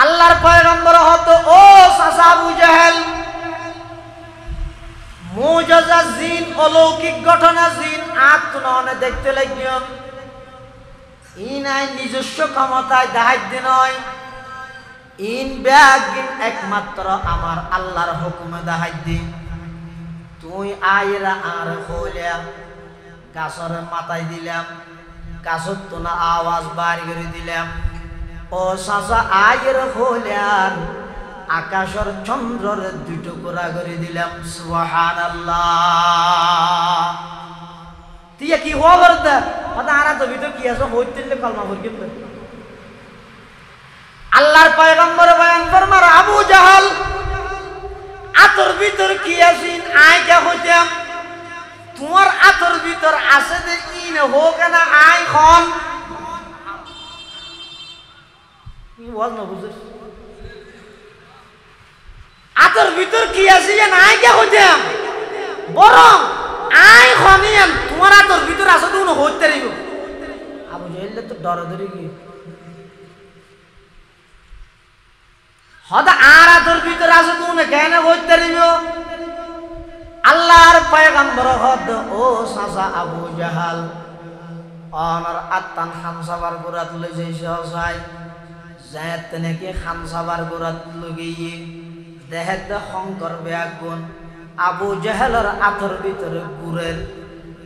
আল্লাহর পয়গম্বর হতো ও চাচা আবু জাহেল, মুজিজা জিন অলৌকিক ঘটনা জিন আত্মননে দেখতে লাগিও ইনাই নিজস্ব ক্ষমতায় দাহাইত নয়, ইন ব্যাগিন একমাত্র আমার আল্লাহর হুকুমে দাহাইত দি। তুই আইরা আর হইলাম গাছর মাথায় দিলাম, গাছত তো না আওয়াজ বাড়ি করে দিলাম। ও চাচা আয়ের হইলাম আকাশের চন্দ্রের দুই টুকরা করে দিলাম। সুবহানাল্লাহ। তুই কি হওয়া করতে আনা তো ভিতর কি আছে হইতে কলমা ভর কিন্তু আল্লাহর পয়গম্বর বয়ান ফরমার আবু জাহাল আতর ভিতর কি আছিন আয় কে হইতাম, তোমার আতর ভিতর আছে যে ইন হোক না আয় খন আতর ভিতর কি আছে যে নাই কে হইতাম, বরং আয় খনিয়ান তোমার আতর ভিতর আছে তো হইতে রইব। আবু জাহেল তো ডর ধরে গিয়ে হদা আর আতর ভিতর আছে তো কেন হইতে রইব। আল্লাহর পয়গম্বর হদ ও চাচা আবু জাহাল অনার আত্মান খানসাবার গোরাত লই যাইছে যায় যাত নাকি খানসাবার গোরাত লগিয়ে দেহের শঙ্কর বেয়াগুন আবু জাহেলের আতর ভিতরে গুড়ের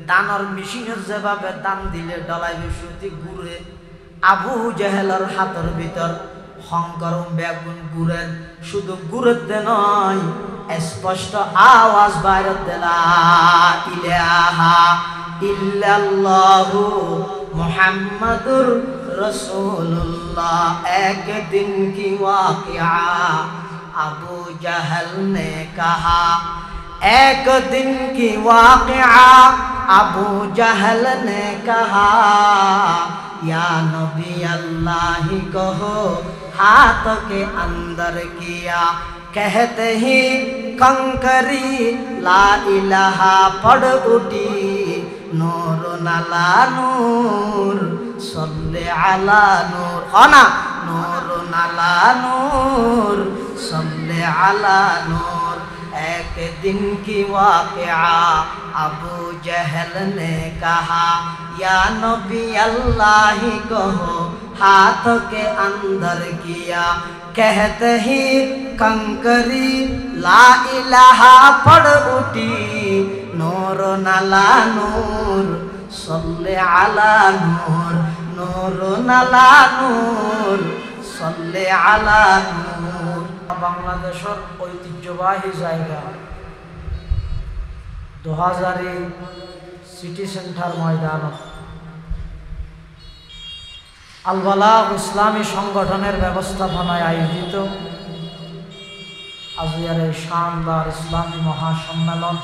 দানর মেশিনের যেভাবে দান দিলে ডলাই বিশুতি গুড়ে আবু জাহেলের হাতের ভিতর শঙ্কর বেগুন গুড়ের শুধু গুড়ের দে নয় স্পষ্ট আওয়াজ বাইরে দিলা ইলাহা ইল্লাল্লাহু মুহাম্মাদুর রাসূলুল্লাহ। একদিন কি वाक़या अबू जहल ने कहा, एक दिन की वाक़या अबू जहल ने कहा, या नबी अल्लाह कहो हाथ के अंदर किया, कहते ही कंकरी ला इलाहा पढ़ उठी, नूर नला नूर सल्ले अला नूर, ना नूर नला नूर सल्ले अला नूर। एक दिन की वाक़या अबू जहल ने कहा, या नबी अल्लाह कहो हाथ के अंदर किया, कहते ही कंकरी ला इलाहा पढ़ उठी, नूर नला नूर सल्ले अला नूर, नूर नला नूर सल्ले अला नूर। বাংলাদেশের ঐতিহ্যবাহী জায়গা 2000 সিটি সেন্টার ময়দান আল বালাগ ইসলামী সংগঠনের ব্যবস্থাপনায় আয়োজিত আজকের এই শানদার ইসলামী মহাসম্মেলন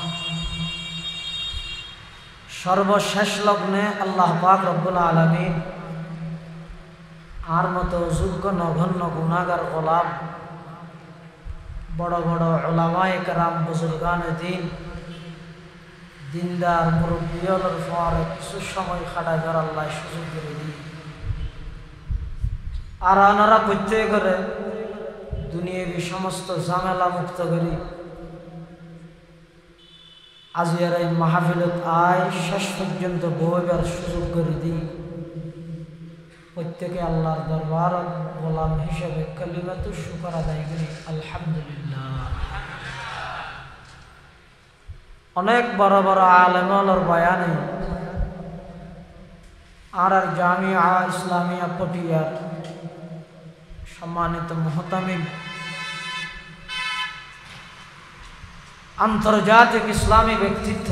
সর্বশেষ লগ্নে আল্লাহ পাক রব্বুল আলামিন আর মতো যোগ্য নগণ্য গুনাহগার গোলাম বড় বড় উলামায়ে কেরাম বুজুর্গানে দিন দিনদার মুরব্বিয়দের পরে কিছু সময় খাটাই ধর আল্লাহ সুযোগ করে দিই আর আনারা প্রত্যয় করে দুনিয়াবি সমস্ত ঝামেলা মুক্ত করি আজকের এই মাহফিলত আয় শেষ পর্যন্ত বইবার সুযোগ করে দিই। প্রত্যেকে আল্লাহর দরবার গোলাম হিসেবে কালিমাতু শুকর আদায় করি আলহামদুলিল্লাহ। অনেক বড় বড় আলেমর বয়ানে আর জামিয়া ইসলামিয়া পটিয়ার সম্মানিত মুহতামিম আন্তর্জাতিক ইসলামী ব্যক্তিত্ব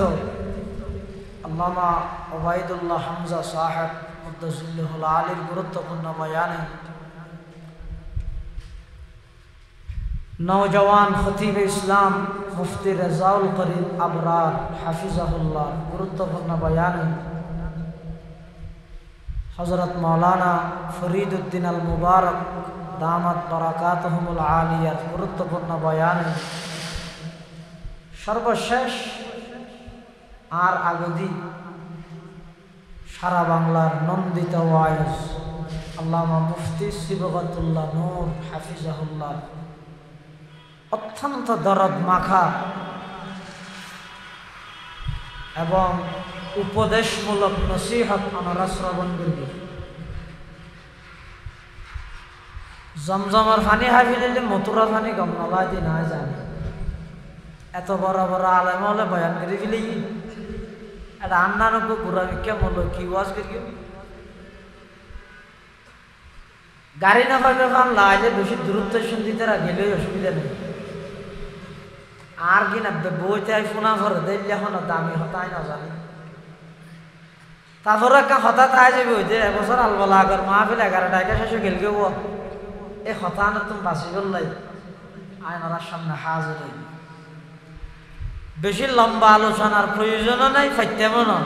আল্লামা ওবায়দুল্লাহ হামজা সাহেব মুদ্দাসিল্লাহুল আলীর গুরুত্বপূর্ণ বয়ানে নওজওয়ান খতিব ইসলাম মুফতি রেজাউল করিম আবরার হাফিজাহুল্লাহ গুরুত্বপূর্ণ বয়ানে হযরত মাওলানা ফরিদ উদ্দিন আল মুবারক দামাত বারাকাতুহুমুল আলিয়ার গুরুত্বপূর্ণ বয়ানে সর্বশেষ আর আগদি সারা বাংলার নন্দিত ওয়াইজ আল্লামা মুফতি সিবগাতুল্লাহ নূর হাফিজাহুল্লাহ অত্যন্ত দরদ মাখা এবং উপদেশমূলক নসিহত আমরা শ্রবণ করি। জমজমের পানি হাবি দিলে মথুরা পানি গম নলায় দি না জানি এত বড় বড় আলেম হলে বয়ান করে ফেলি এটা আন্নার ঘুরা বিক্ষা বললো কি ওয়াজ করি গাড়ি না পাইবে পান লাইলে বেশি দূরত্ব শুনতে গেলেই অসুবিধা নেই। আর কি না বইতে ফোনা ভরে দেখলে এখন দামি হতাই না জানি তারপরে একটা হঠাৎ আয় যাবে ওই যে এবছর আলবলা আগর মাহফিল 11টায় শেষে গেল কেউ এই হতানো তুমি বাঁচি করলাই আয়নার সামনে হাজির হইল। বেশি লম্বা আলোচনার প্রয়োজনও নাই ফাইতেমও না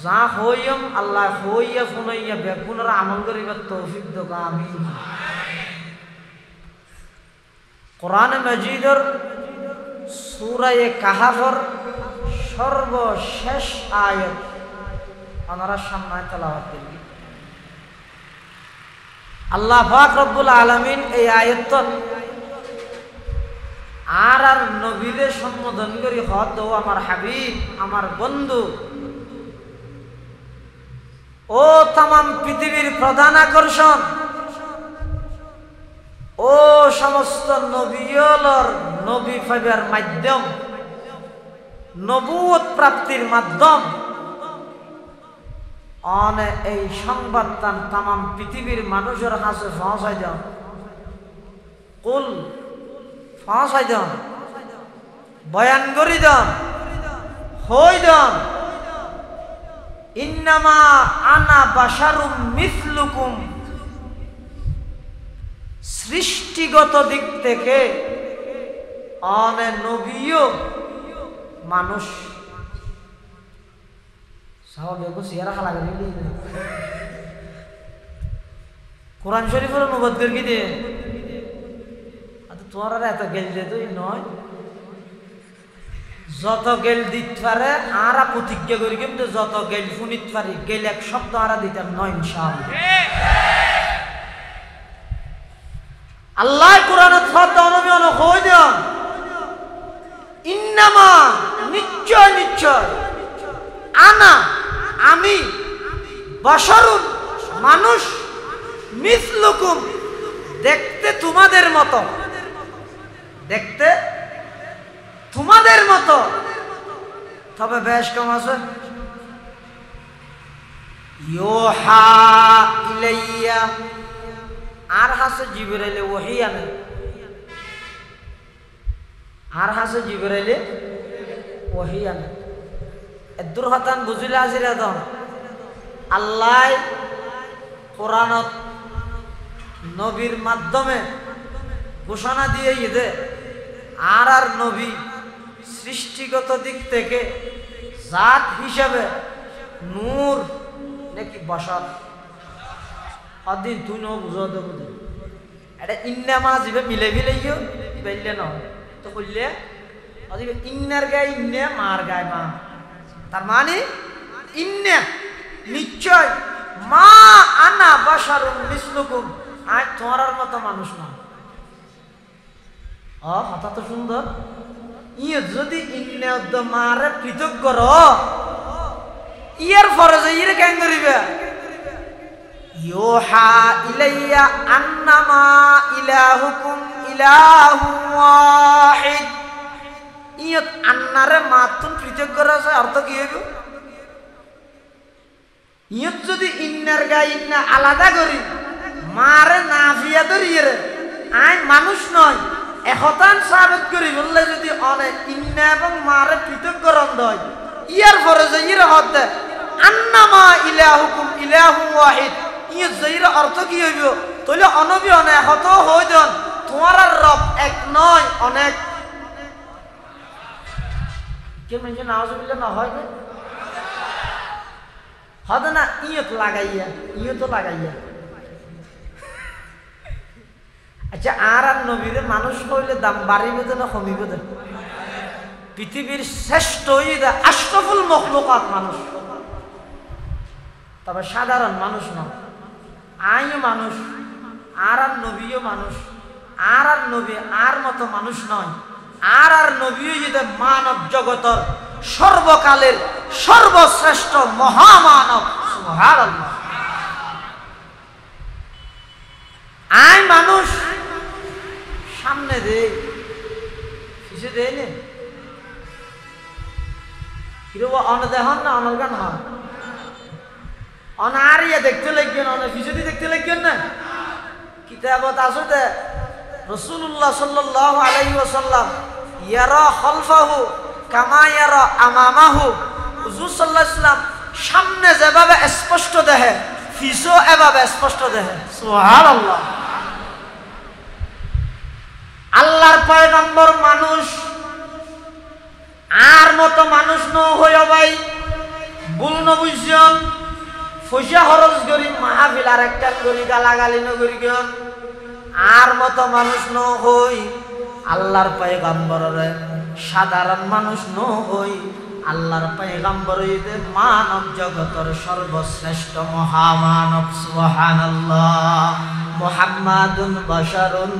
যা হইম আল্লাহ হইয়া ফুনাইয়া বেগুনের আমল করিবার তৌফিক দোকা আমি কোরআন মাজিদের সূরা কাহাফের সর্বশেষ আয়াত আপনারা সামনে তেলাওয়াত করি। আল্লাহ পাক রব্বুল আলামিন এই আয়াত আর নবীরে সম্বোধন করি হদ ও আমার হাবিব আমার বন্ধু ও তামাম পৃথিবীর প্রধান আকর্ষণ ও সমস্ত নবীর নবী ফাইবার মাধ্যম নবুয়ত প্রাপ্তির মাধ্যম অনে এই সংবাদ তামাম পৃথিবীর মানুষের হাসে পৌঁছাই দেন কুল পৌঁছাই দেন বয়ান করি দেন হই দেন ইন্নামা আনা বাশারুম মিসলুকুম সৃষ্টিগত দিক থেকে অনে নবীও মানুষ কোরআন শরীফের অনুবাদ করি দে তোমার এত গেল যে তুই নয় যত গেল দিতে পারে আর প্রতিজ্ঞা করি কিন্তু যত গেল শুনিত পারি গেল এক শব্দ আর দিতাম নয় ইনশাআল্লাহ। আল্লাহ কোরআনে নবী হই দেন ইন্নামা নিশ্চয় নিশ্চয় আনা আমি বাশারুন মানুষ মিসলুকুম দেখতে তোমাদের মতো দেখতে তোমাদের মতো তবে বেশ কম আছে ইউহা ইলাইয়া আর হাসে জিবরাইলে ওহী আনে আর হাসে জিবরাইলে ওহী আনে এদুর হতান বুঝিলে আজিরা দন আল্লাহ কোরআনত নবীর মাধ্যমে ঘোষণা দিয়ে দে আর নবী সৃষ্টিগত দিক থেকে জাত হিসাবে নূর নাকি বশর অদিন তুই নো বুঝো তো বুঝি এটা ইন্নামা জিবে মিলে মিলেইও বেললে ন তো কইলে অদিবে ইন্নার গায়ে ইন্নে মার গায়ে মা তার মানে ইন্নে নিশ্চয় মা আনা বাশারুন মিসলুকুম আজ তোমার মতো মানুষ না কথা তো সুন্দর ইয়ে যদি ইন্নে মারে পৃথক কর ইয়ার ফরজ ইয়ে কেন করিবে ইউহা ইলাইয়া আন্নামা ইলাহুকুম ইলাহু ওয়াহিদ ইয়ে আন্নারে মাতুন পৃথক করা আছে অর্থ কি হইব ইয়ে যদি ইন্নার গায়ে ইন্না আলাদা করি মারে নাফিয়া ধরিয়ে আইন মানুষ নয় একতান সাবেত করি বললে যদি অনেক ইন্না এবং মারে পৃথক করন দেয় ইয়ার পরে যে ইরে হদ আন্নামা ইলাহুকুম ইলাহু ওয়াহিদ ইয়ে যেইর অর্থ কি হইব তাহলে অনবী অনেক হত হই দেন তোমার আর রব এক নয় অনেক কে মেনছে নাউজুবিল্লাহ না হয় হদ না ইয়ত লাগাইয়া ইয়ত লাগাইয়া আচ্ছা আর নবীরে মানুষ হইলে দাম বাড়িবে না কমিবে না পৃথিবীর শ্রেষ্ঠ আশরাফুল মখলুকাত মানুষ তবে সাধারণ মানুষ না আইও মানুষ, আর নবীও মানুষ, আর নবী আর মতো মানুষ নয়, আর নবীও যদি মানব জগতর সর্বকালের সর্বশ্রেষ্ঠ মহামানব। সুবহানাল্লাহ। আই মানুষ সামনে দে পিছিয়ে দেয় নে কিরব অন দেখুন না অনর গান হয় অনার ইয়ে দেখতে লাগবেন, অনেক পিছনে দেখতে লাগবেন না। কিতাবত আসতে রাসূলুল্লাহ সাল্লাল্লাহু আলাইহি ওয়াসাল্লাম ইয়ারা খালফাহু কামা ইয়ারা আমামাহু, হুজুর সাল্লাল্লাহু আলাইহি ওয়াসাল্লাম সামনে যেভাবে স্পষ্ট দেখে পিছও এভাবে স্পষ্ট দেখে। সুবহানাল্লাহ। আল্লাহর পয়গম্বর মানুষ, আর মতো মানুষ ন হইয়া ভাই ভুল ন বুঝছেন। পয়সা খরচ করি মাহফিল আর একটা করি গালাগালি নগরী গন, আর মতো মানুষ ন হই আল্লাহর পয়গম্বরের সাধারণ মানুষ ন হই আল্লাহর পয়গম্বর মানব জগতের সর্বশ্রেষ্ঠ মহামানব। সুবহানাল্লাহ। মুহাম্মাদুন বাশারুন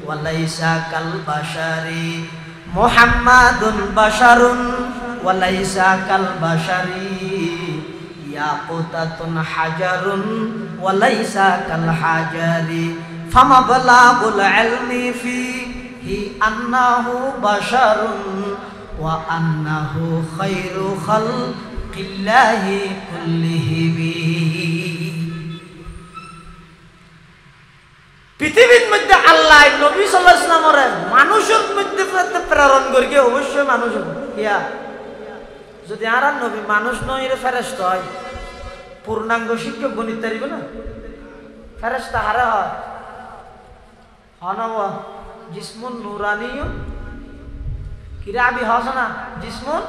ওয়া লাইসা কাল বাশারি, মুহাম্মাদুন বাশারুন ওয়া লাইসা কাল বাশারি, ইয়াকুতাতুন হাজারুন ওয়া লাইসা কাল হাজারি, ফামাবলাগুল ইলমি ফিহি আন্নাহু বাশারুন ওয়া আন্নাহু খায়রু খালকিল্লাহি কুল্লিহিম। পৃথিবীর মধ্যে আল্লাহ নবী সাল্লাল্লাহু আলাইহি ওয়াসাল্লামের মানুষের মধ্যে প্রেরণ করিয়ে অবশ্যই মানুষ ইয়া যদি আর নবী মানুষ নয় ফেরেশতা হয়, পূর্ণাঙ্গ শিক্ষক গণিত পারিব না। ফেরেশতা হারে হয় হনওয়া জিসমুন নুরানিয়ুন, কিরাবি হাসানা জিসমুন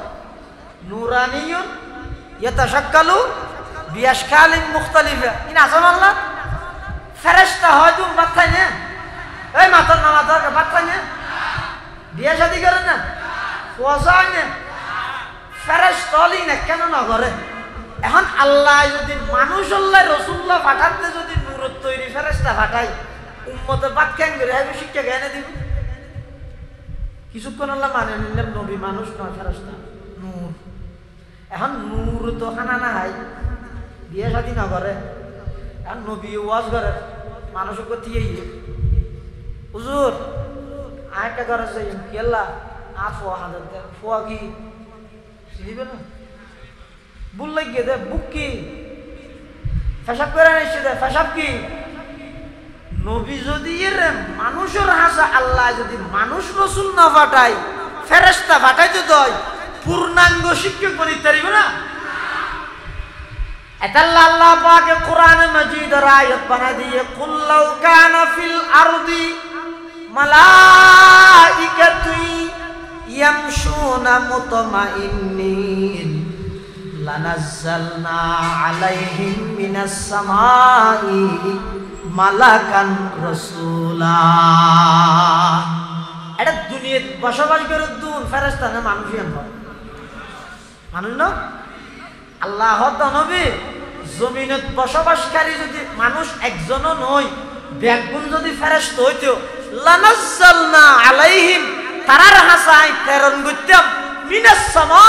নুরানিয়ুন ইয়াতাশাক্কালু বিআশকালিন মুখতালিফা। ইন আসাম আল্লাহ ফেরেশতা হয় তুমি বাচ্চাই না, এই মাতার না মাতার বাচ্চাই না, বিয়ে শাদী করেন না, পয়সায় না, ফেরেশতালি না কেন না করে। এখন আল্লাহ যদি মানুষ আল্লাহ রসুল্লাহ পাঠাতে যদি নূরত তৈরি ফেরেশতা পাঠাই উম্মতের বাদ কেন করে আমি শিক্ষা জ্ঞানে দিব। কিছুক্ষণ আল্লাহ মানে নিলাম নবী মানুষ নয় ফেরেশতা নূর। এখন নূর তো খানা না হয়, বিয়ে শাদী না করে, এখন নবী ওয়াজ করে মানুষ দিয়ে হুজুর আরেকটা ঘরে যাই কেল্লা আর ফোয়া হাজার দেয়, ফোয়া কি দিবে না বুল লাগিয়ে দে, বুক কি ফেসাব করে নিচ্ছে দে, ফেসাব কি। নবী যদি মানুষের হাসা আল্লাহ যদি মানুষ রসুল না ফাটাই ফেরেশতা ফাটাইতে দয় পূর্ণাঙ্গ শিক্ষক বলি তারিবে না। এতাল্লাহ আল্লাহ পাকে কোরআনে মাজিদের আয়াত বানাই দিয়ে কুল লাউ কানা ফিল আরদি মালাইকাতুন ইয়ামশুনা মুতমাইন্নিন লানাজ্জালনা আলাইহিম মিনাস সামাই মালাকান রাসূলা। এটা দুনিয়াতে বসবাস করে দুন ফেরেশতা না মানুষই আমরা মানুষ না। আল্লাহ নবী জমিনত বসবাসকারী যদি মানুষ একজনও নয় ব্যাগুণ যদি ফেরেশতা হইতো লানাজ্জালনা আলাইহিম তারার হাসাই প্রেরণ করতাম মিনাস সামা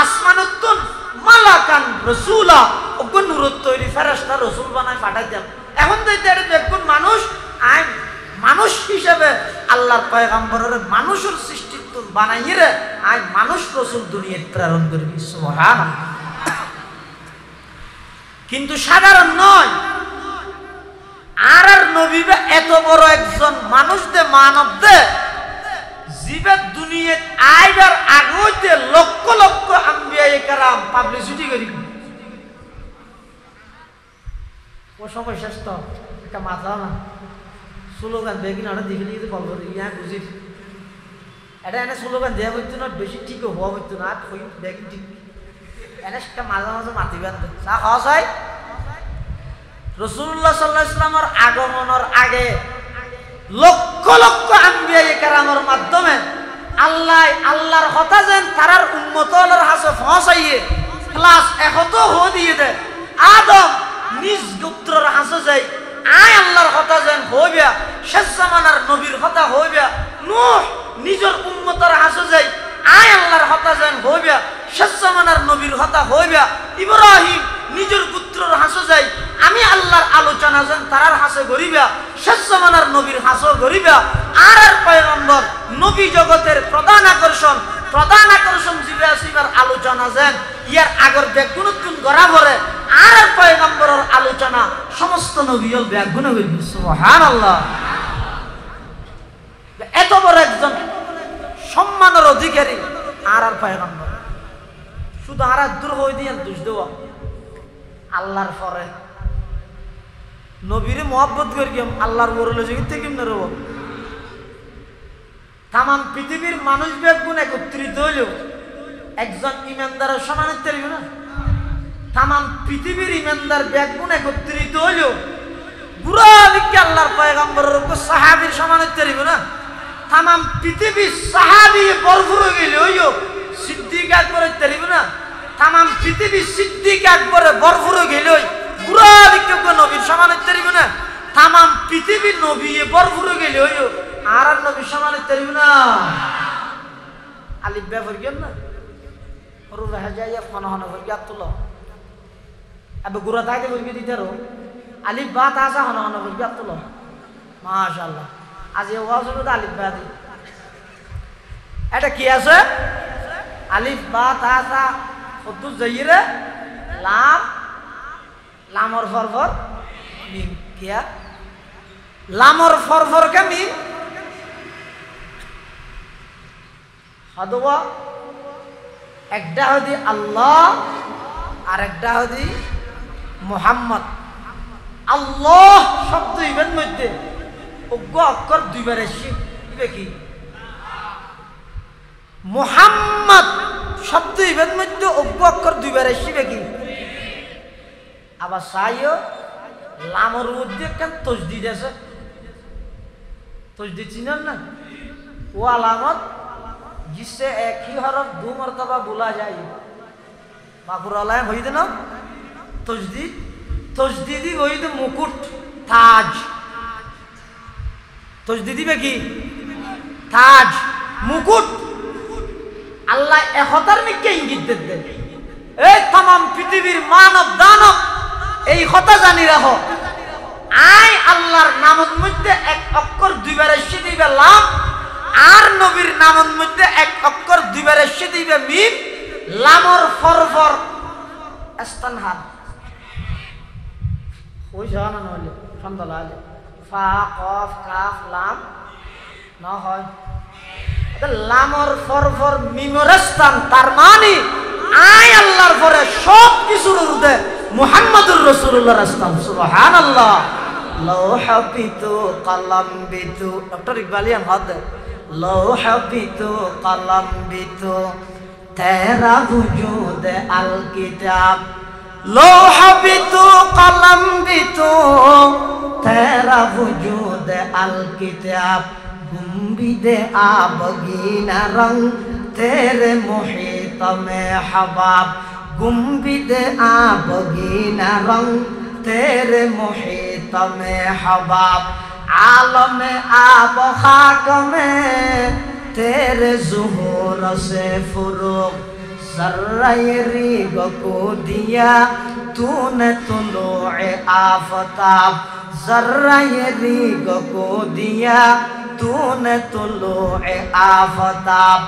আসমানুতুন মালাকান রাসূলা, ওগো নূরত তৈরি ফেরেশতা রাসূল বানায় পাঠাইতাম। এখন তো এটা ব্যাগুণ মানুষ আই মানুষ হিসেবে আল্লাহর পয়গম্বরের মানুষের সৃষ্টিত্ব বানাইয়ে আই মানুষ রাসূল দুনিয়াতে প্রেরণ করবি। সুবহানাল্লাহ। কিন্তু সাধারণ নয়। আর নবী এত বড় একজন মানুষ দে মানব দে জীবের দুনিয়াত আইবার আগতে লক্ষ লক্ষ আম্বিয়া কেরাম পাবলিসিটি করি ও সময় শেষ তো একটা মাথা না স্লোগান বেগিন আটা দেখে লিখে কল করি ইয়া বুঝি এটা এনে স্লোগান দেওয়া হইতো না বেশি ঠিক হওয়া হইতো না বেগিন ঠিক এনে সেটা মাঝে মাঝে মাতিবেন চা খাওয়া চাই। রাসূলুল্লাহ সাল্লাল্লাহু আলাইহি ওয়াসাল্লামের আগমনের আগে লক্ষ লক্ষ আম্বিয়া কেরামের মাধ্যমে আল্লাহর কথা যেন তারার উম্মতের হাতে পৌঁছাইয়ে প্লাস একতো হো দিয়ে দে আদম নিজ গোত্রর হাসে যাই আয় আল্লাহর কথা যেন হইবা শেষ জামানার নবীর কথা হইবা নূহ নিজের উম্মতের হাসে যাই আয় আল্লাহর কথা যেন হইবা শেষ জামানার নবীর কথা হইবা ইব্রাহিম নিজের পুত্রর হাসে যাই আমি আল্লাহর আলোচনা যেন তারার হাসে গরিবা শেষ জামানার নবীর হাসে গরিবা আর পয়গম্বর নবী জগতের প্রধান আকর্ষণ জীবাসিবার আলোচনা যেন ইয়ার আগর ব্যাগুণ গড়া ভরে আর পয়গম্বরের আলোচনা সমস্ত নবীর ব্যাগুণ হইবে সুবহানাল্লাহ। এত বড় একজন সম্মানের অধিকারী আর পয়গম্বর শুধু আর দূর হই দিয়ে দোষ দেওয়া আল্লাহর পরে নবীরে মহব্বত করি আল্লাহর বরলে জগিতে কেমনে রব তাম পৃথিবীর মানুষ ব্যাগুণ একত্রিত হইলেও একজন ইমানদারের সমান হতে পারবে না। তাম পৃথিবীর ইমানদার ব্যাগুণ একত্রিত হইলেও বুড়া দিকে আল্লাহর পয়গম্বরের উপর সাহাবীর সমান হতে পারবে না। তাম পৃথিবীর সাহাবী ভরপুর হয়ে গেলে হইও সিদ্দিক আকবর হতে পারবে না। তাম পৃথিবীর সিদ্দিক আকবরে ভরপুর হয়ে গেলে বুড়া দিকে নবীর সমান হতে পারবে না। তাম পৃথিবীর নবী ভরপুর হয়ে গেলে হইও আর নবীর সমান হতে পারবে না। আলিফ বে ফরগেন না ওরু রাহাজাইয়া ফনা হনা ফরগিয়া তুলো আবে গুরা তাইতে ফরগি দিতারো আলিফ বা তাজা হনা হনা ফরগিয়া তুলো মাশাআল্লাহ। আজ এই ওয়াজ হলো আলিফ বা দি এটা কি আছে আলিফ বা তাজা কত যাইরে লাম লামর ফরফর মিম কিয়া লামর ফরফর কে মিম হাদওয়া একটা হদি আল্লাহ আর একটা হদি মুহাম্মদ। আল্লাহ শব্দ ইবেন মধ্যে অজ্ঞ অক্ষর দুইবার এসে দিবে কি মুহাম্মদ শব্দ ইবেন মধ্যে অজ্ঞ অক্ষর দুইবার এসে কি আবার সাইও লামর মধ্যে কেন তসদিদ আছে তসদিদ চিনেন না ও আলামত जिससे एक ही हरफ दो मरतबा बोला जाए बाकुरालाय वही दे ना तजदीदी वही दे मुकुट ताज तजदीदी में की ताज मुकुट अल्लाह एकहतर में क्या इंगित दे ए तमाम पृथ्वीर मानव दानव এই কথা জানি রাখো আই আল্লাহর নামের মধ্যে এক অক্ষর দুইবার এসে দিবে লাম আর নবীর নামের মধ্যে এক অক্ষর দুইবার এসে দিবে মিম লামর ফরফর ইস্তানহার ওই জানা নলে সন্দালা আলে ফা কফ কাফ লাম না হয় এটা লামর ফরফর মিমর স্থান তার মানে আই আল্লাহর পরে সব কিছুর ঊর্ধ্বে মুহাম্মদুর রাসূলুল্লাহর স্থান সুবহানাল্লাহ। লৌহ বিতু কলম বিতু ডক্টর ইকবালিয়ান হাত लौह भी तो कलम भी तो तेरा वजूद अल किताब लौह भी तो कलम भी तो तेरा वजूद अल किताब गुंबद आबगीना रंग तेरे मुहीत में हबाब गुंबद आबगीना रंग तेरे मुहीत में हबाब आलम आब खाक में तेरे ज़ुहूर से फुरूक ज़र्रे रीग को दिया तूने तुलूए आफ़ताब ज़र्रे रीग को दिया तूने तुलूए आफ़ताब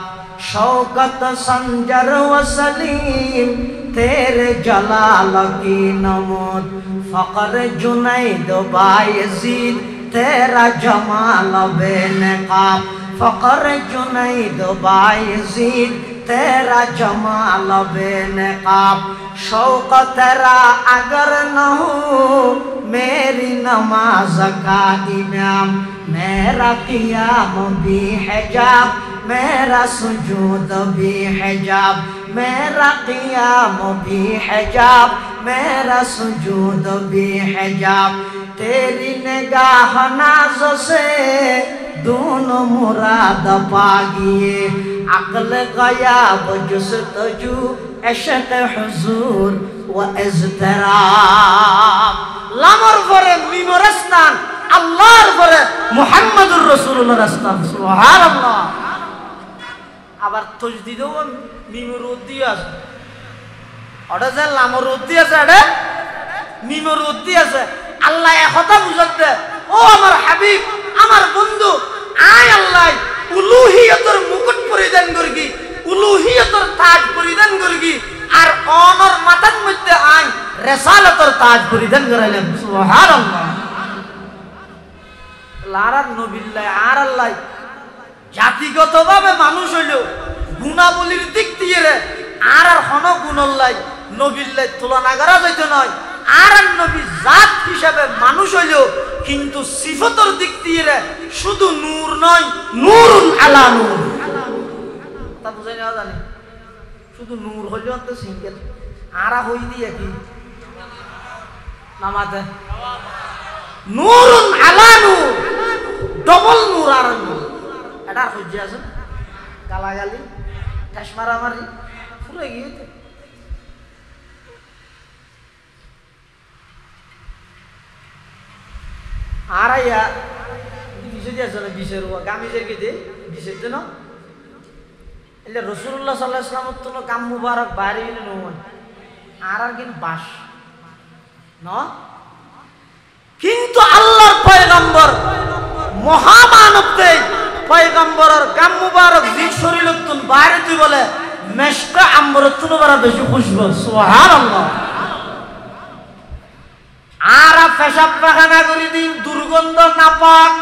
शौकत संजर व सलीम तेरे जलाल की नमूद फ़क़र जुनैद बायज़ीद तेरा जमाल बेनकाब फ़क़र जुनैद बायज़ीद तेरा जमाल बेनकाब शौक़ तेरा अगर न हो मेरी नमाज का इमाम मेरा क़ियाम भी हिजाब मेरा सुजूद भी हिजाब मेरा क़ियाम भी हिजाब मेरा सुजूद भी हिजाब तेरी निगाह नाज़ से दोनों मुराद पागिए عقل غياب جستجو عشق حضور واضطراب লামর পরে মিমরস্তান আল্লাহর পরে মুহাম্মদুর রাসূলুল্লাহর রাস্তান সুবহানাল্লাহ আবার তাজদীদও মিমর উদ্দি আছে ওটা যে লামর উদ্দি আছে এটা মিমর উদ্দি আছে আল্লাহ একথা বুঝাতে ও আমার হাবিব আমার বন্ধু আয় আল্লাহ উলুহিয়তের মুকুট পরিধান করগি উলুহিয়তের তাজ পরিধান করগি আর অনর মাথার মধ্যে আয় রিসালাতের তাজ পরিধান করাইলেন সুবহানাল্লাহ লারাত নবিল্লাহ আর আল্লাহ জাতিগতভাবে মানুষ হইলো গুণাবলীর দিক দিয়ে আর হন গুণল্লাই নবিল্লাহ তুলনা করা যাইতো নয় আর নবী জাত হিসাবে মানুষ হইলো কিন্তু সিফতের দিক দিয়ে শুধু নূর নয় নূরুন আলা নূর তা বুঝাই না জানি শুধু নূর হইলেও তো সিঙ্গেল আরা হই দিয়ে কি নামাতে নূরুন আলা নূর ডবল নূর আর নূর এটা হইছে আছে গালাগালি ঠেস মারামারি পুরো গিয়েছে আর আইয়া বিশে দিয়েছে না বিশের গামিজের গেছে বিশের জন্য এলে রসুল্লাহ সাল্লাহ ইসলামত তো কাম মুবারক বাইরে গেলে নয় আর কিন্তু বাস ন কিন্তু আল্লাহর পয়গম্বর মহামানব দেই পয়গম্বরের কাম মুবারক জি শরীরতুন বাইরে তুই বলে মেশকা আমরতুন বড় বেশি খুশবু সুবহানাল্লাহ আর পেশাব পায়খানা করে দিন দুর্গন্ধ নাপাক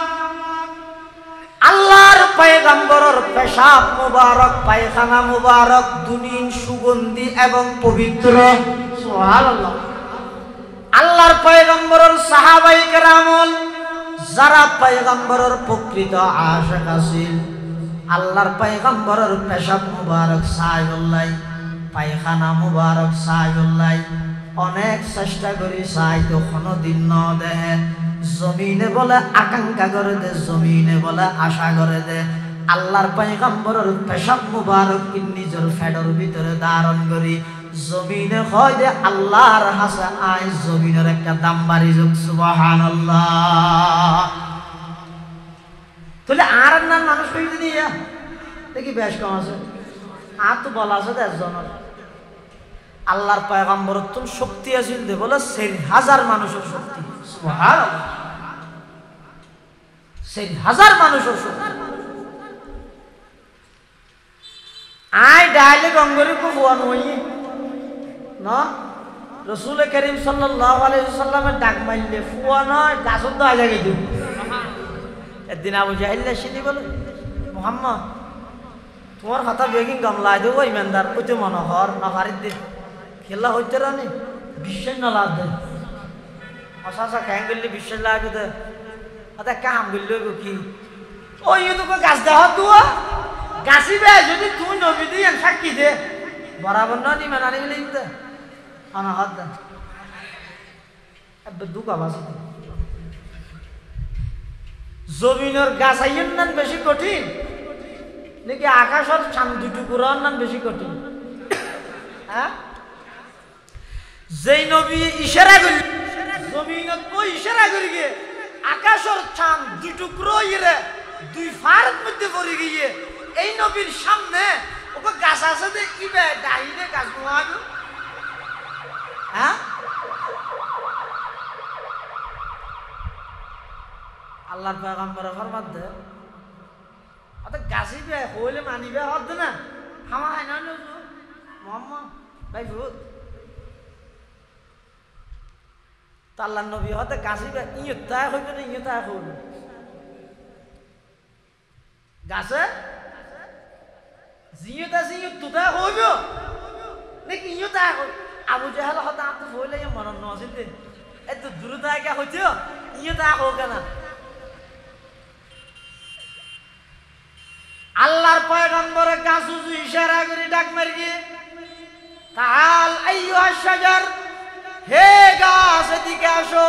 আল্লাহর পয়গম্বরের পেশাব মুবারক পায়খানা মুবারক দুনিন সুগন্ধি এবং পবিত্র সুবহানাল্লাহ আল্লাহর পয়গম্বরের সাহাবায়ে কেরামল যারা পয়গম্বরের প্রকৃত আশিক আছিল আল্লাহর পয়গম্বরের পেশাব মুবারক সাইউল্লাহ পায়খানা মুবারক সাইউল্লাহ অনেক চেষ্টা করি চাই তো কোনোদিন ন দেহে জমিনে বলে আকাঙ্ক্ষা করে দে জমিনে বলে আশা করে দে আল্লাহর পয়গম্বরের পেশাব মুবারক নিজের ফেডর ভিতরে ধারণ করি জমিনে হয় যে আল্লাহর হাসা আই জমিনের একটা দাম বাড়ি যোগ সুবহানাল্লাহ তাহলে আর না মানুষ কইতে দিয়া দেখি বেশ কম আছে আর তো বলা আছে 10 জনের আল্লাহর পয়গম্বরের তো শক্তি আছিল দে বলে 4000 মানুষের শক্তি সুবহানাল্লাহ 4000 মানুষের শক্তি আই ডাইলে গঙ্গরি কো বুয়ান হই না রাসূল করিম সাল্লাল্লাহু আলাইহি ওয়াসাল্লামের ডাক মাইলে ফুয়া নয় গাছত দা লাগে দিও একদিন আবু জাহেল শিনি বলে মুহাম্মদ তোমার হাতা বেগিং গামলা দেবো ইমানদার কইতে মনোহর না ফারিদ দে খেলা হইতে রানি বিশ্বাস না লাগ দে আশা কেন গলি বিশ্বাস লাগে দে আদা কাম গলি কি ওই তো গাছ দেহ তুয়া গাছিবে যদি তুই নবী দিয়ে সাক্ষী দে বরাবর না নি মানানি গলি দে আনা হাত দে আবে দুকা বাস জমিনের গাছ আইন নান বেশি কঠিন নাকি আকাশের চাঁদ দুটো কুরআন নান বেশি কঠিন হ্যাঁ যেই নবী ইশারা করি জমিনত কই ইশারা করি গে আকাশের চাঁদ দুই টুকরো ইরে দুই ফারত মধ্যে পড়ে গিয়ে এই নবীর সামনে ওকে গাছ আছে দে ইবে ডাইনে গাছ নোয়াগো হ্যাঁ আল্লাহর পয়গম্বর ফরমাত দে আতে গাছিবে হইলে মানিবে হদ না হামা হয় না মোহাম্মদ ভাই ভূত আল্লাহ নবী হতে গাছিবে ইয়ে তাই হইবে না ইয়ে তাই হইবে গাছে জিয়ে তা জিয়ে তুতা হইব নাকি ইয়ে তাই হইবে আবু জাহেল হতে আপনি হইলে মন নছিল দে এত দূরতা কে হইতো ইয়ে তাই হোক না আল্লাহর পয়গম্বরের গাছ ইশারা করে ডাক মারি তাআল আইয়ুহাশ শাজার হে গাছ এদিকে আসো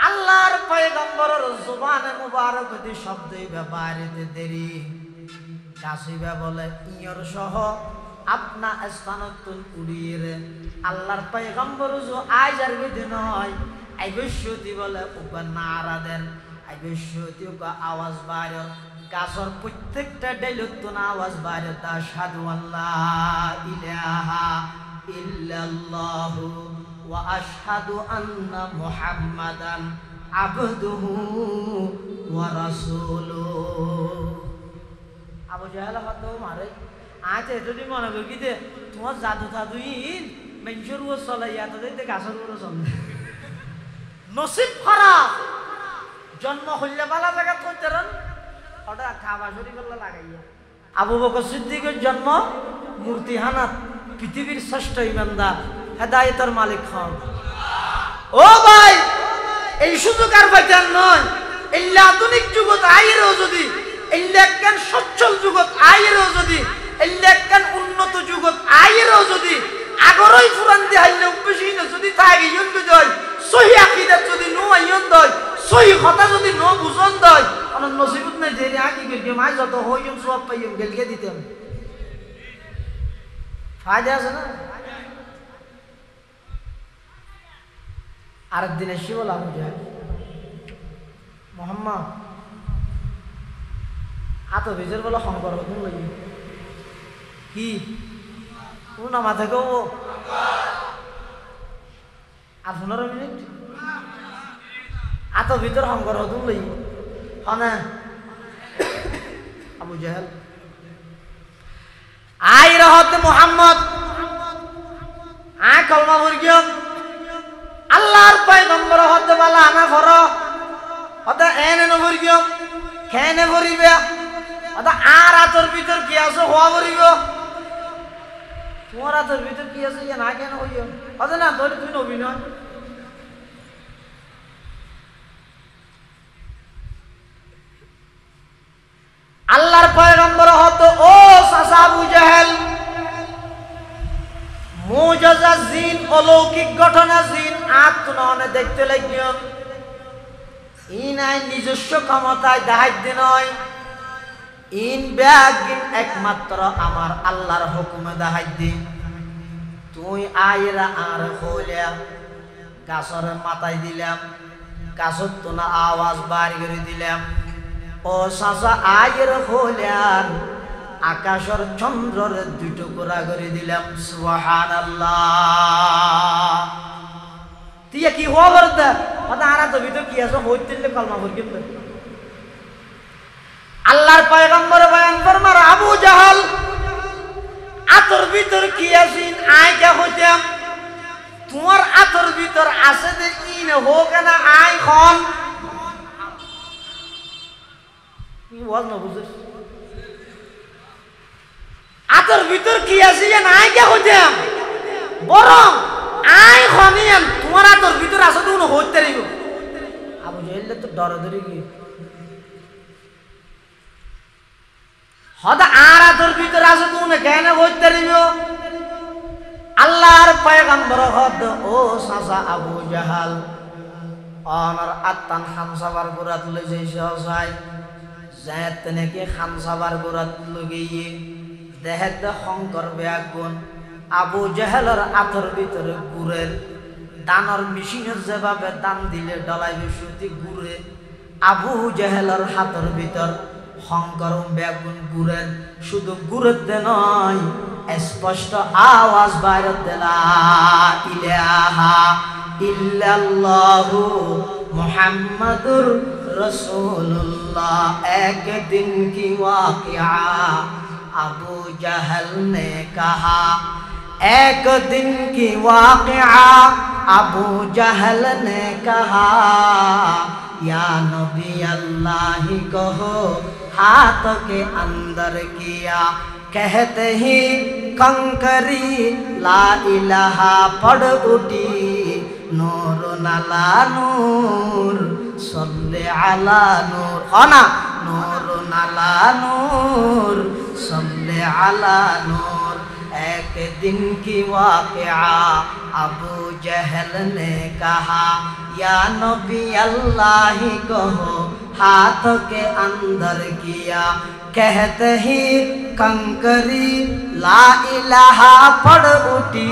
আল্লাহর পয়গম্বরের জবানে মুবারক দি শব্দই ব্যবহারিতে দেরি কাশিবা বলে ইয়র সহ আপনা স্থানতুল উড়িয়ে আল্লাহর পয়গম্বর যো আজ আর বিধি নয় আইবশ্যতি বলে উপর নারাদের আইবশ্যতি আওয়াজ বাইর গাছর প্রত্যেকটা ডাইলত না আওয়াজ বাইর তা সাধু আল্লাহ ইলাহা ইল্লাল্লাহু ওয়া আশহাদু আন্না মুহাম্মাদান আবদুহু ওয়া রাসূলুহু। আবু জাহেল হতো মারে আজ যদি মনে করি দে তোমার জাদু থাদুইন মেনসুর ও চলাইয়া তো দেখতে গাছের উপরে চলে নসিব খারাপ জন্ম হইলে বালা জায়গা করতে রান ওটা খাওয়া শরীর লাগাইয়া। আবু বকর সিদ্দিকের জন্ম মূর্তিহানাত পৃথিবীর শ্রেষ্ঠ ইমানদার হেদায়েতের মালিক হন। ও ভাই এই সুযোগ আর পাইতেন নয় এই আধুনিক যুগত আইরেও যদি এই লেখান সচ্ছল যুগত আইরেও যদি এই লেখান উন্নত যুগত আইরেও যদি আগরই ফুরান দিয়ে হাইলে বেশি যদি থাকে ইয়ন বিজয় সহি আকীদা যদি নো আইয়ন দয় সহি কথা যদি নো বুঝন দয় অনন্য নসিবত নাই দেরি আকি গেল মাই যত হইম সব পাইম গেলকে দিতাম ফায়দা আছে না। আরেকদিন এসে বললাম মোহাম্মদ আত ভিজের বলে শঙ্কর হতুন লাগি কি ও না মাথা কেউ আর 15 মিনিট আত ভিতর শঙ্কর হতুন লাগি হনে আবু জাহেল আই রহত মোহাম্মদ আয় কলমা বর্গীয় আল্লাহর পয়গম্বর হতে বলা আনা ফর হতে এনে নবর্গীয় খেনে ভরিবে হতে আর আতর ভিতর কি আছে হওয়া ভরিব তোমার আতর ভিতর কি আছে ইয়ে না কেন হইও হতে না ধরে তুমি নবী নয়। আল্লাহর পয়গম্বর হতো ও চাচা আবু জাহেল মুজাজা জিন অলৌকিক ঘটনা জিন আত্মনয়নে দেখতে লাগিও ইন আই নিজস্ব ক্ষমতায় দাহাইতে নয় ইন ব্যাগিন একমাত্র আমার আল্লাহর হুকুমে দাহাইতে তুই আইরা আর হইলা গাছর মাথায় দিলাম গাছর তো না আওয়াজ বাড়ি করে দিলাম ও চাচা আয়ের হইলাম আকাশের চন্দ্রের দুই টুকরা করে দিলাম সুবহানাল্লাহ। তুই কি হওয়া করতে আরা তো ভিতর কি আছে হইতে কলমা ভর কিন্তু আল্লাহর পয়গম্বর বয়ান ফরমার আবু জাহাল আতর ভিতর কি আছিন আয় কে হইতাম তোমার আতর ভিতর আছে যে ইন হোক না আয় খন কি ওয়াজ না বুঝছিস আতর ভিতর কি আছে যে নাই কে হইতাম বরং আয় খনিয়ান তোমার আতর ভিতর আছে তো উনি হইতে রইব। আবু জাহেল তো ডরে ধরে গিয়ে হদা আর আতর ভিতর আছে তো উনি কেন হইতে রইব। আল্লাহর পয়গম্বর হদ ও চাচা আবু জাহাল অনর আত্তান খামসাবার গোরাত লই যাইছে হসাই যায় তেনেকে খামসাবার গোরাত লগিয়ে দেহেতে শঙ্কর বেয়াগুন আবু জাহেলের আতর ভিতরে গুড়ের দানর মেশিনের যেভাবে দান দিলে ডলাই বিশুতি গুড়ে আবু জাহেলের হাতের ভিতর শঙ্কর বেগুন গুড়ের শুধু গুড়েতে নয় স্পষ্ট আওয়াজ বাইরে দিলা ইলাহা ইল্লাল্লাহু মুহাম্মাদুর রাসূলুল্লাহ। একদিন কি ওয়াকিয়া अबू जहल ने कहा एक दिन की वाक़िया अबू जहल ने कहा या नबी अल्लाह कहो हाथ के अंदर किया कहते ही कंकरी ला इलाहा पढ़ उठी नूर नला नूर सल्ले अला नूर ना नूर नला नूर सल्ले अला नूर। एक दिन की वाक़िया अबू जहल ने कहा या नबी अल्लाह कहो हाथ के अंदर किया कहते ही कंकरी ला इलाहा पढ़ उठी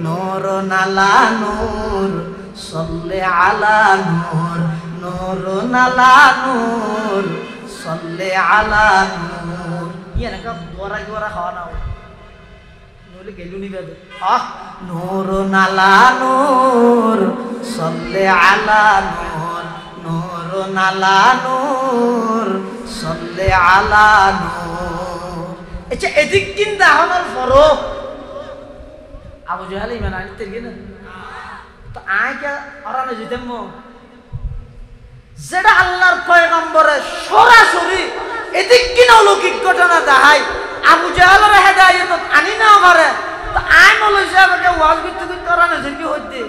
नूर नला नूर सल्ले अला नूर नूर नला नूर सल्ले अला नूर ये ना का दोरा खावा ना नूर गेलू नहीं कर नूर नला नूर सल्ले अला नूर नूर नला नूर सल्ले अला नूर अच्छा एदिक किंदा हमार फरो আবু জাহেল ইমান আনতে গেলেন তো আয় কে আরানে যেতেন মো যেটা আল্লাহর পয়গম্বরে সরাসরি এদিক কিনা অলৌকিক ঘটনা দেখায় আবু জাহেলের হেদায়েত আনি না পারে তো আয় মলে যাবে ওয়াজ করতে করতে আরানে যেতে হইতে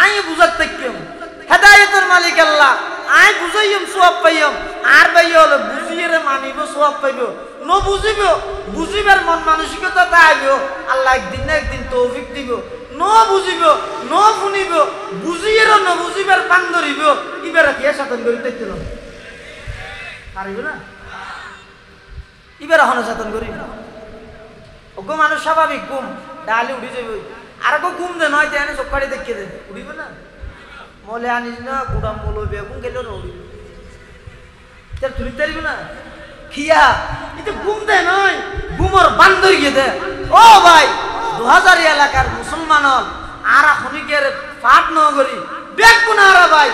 আয় বুঝাতে কেউ হেদায়েতের মালিক আল্লাহ আয় বুঝাইম সওয়াব পাইম আর ভাই হলো বুঝিয়ে মানিব সওয়াব পাইব ন বুঝিব বুঝিবার মন মানসিকতা তাইব আল্লাহ একদিন না একদিন তৌফিক দিব ন বুঝিব ন শুনিব বুঝিয়ে ন বুঝিবার পান ধরিব ইবার কি সাধন করি দেখতে না পারিব না ইবার হন সাধন করি ওগো মানুষ স্বাভাবিক ঘুম ডালে উঠে যাবে আর গো ঘুম দে নয় তেনে চোখাড়ি দেখিয়ে দে উঠিব না মলে আনিস না গুড়া মলো বেগুন গেল না উড়িব তার তুলি তারিব না খিয়া এটা ঘুম দে নয় ঘুমর বান্দর গিয়ে দে ও ভাই 2000 এলাকার মুসলমান হল আরা খনিকের পাঠ ন করি বেগুন আরা ভাই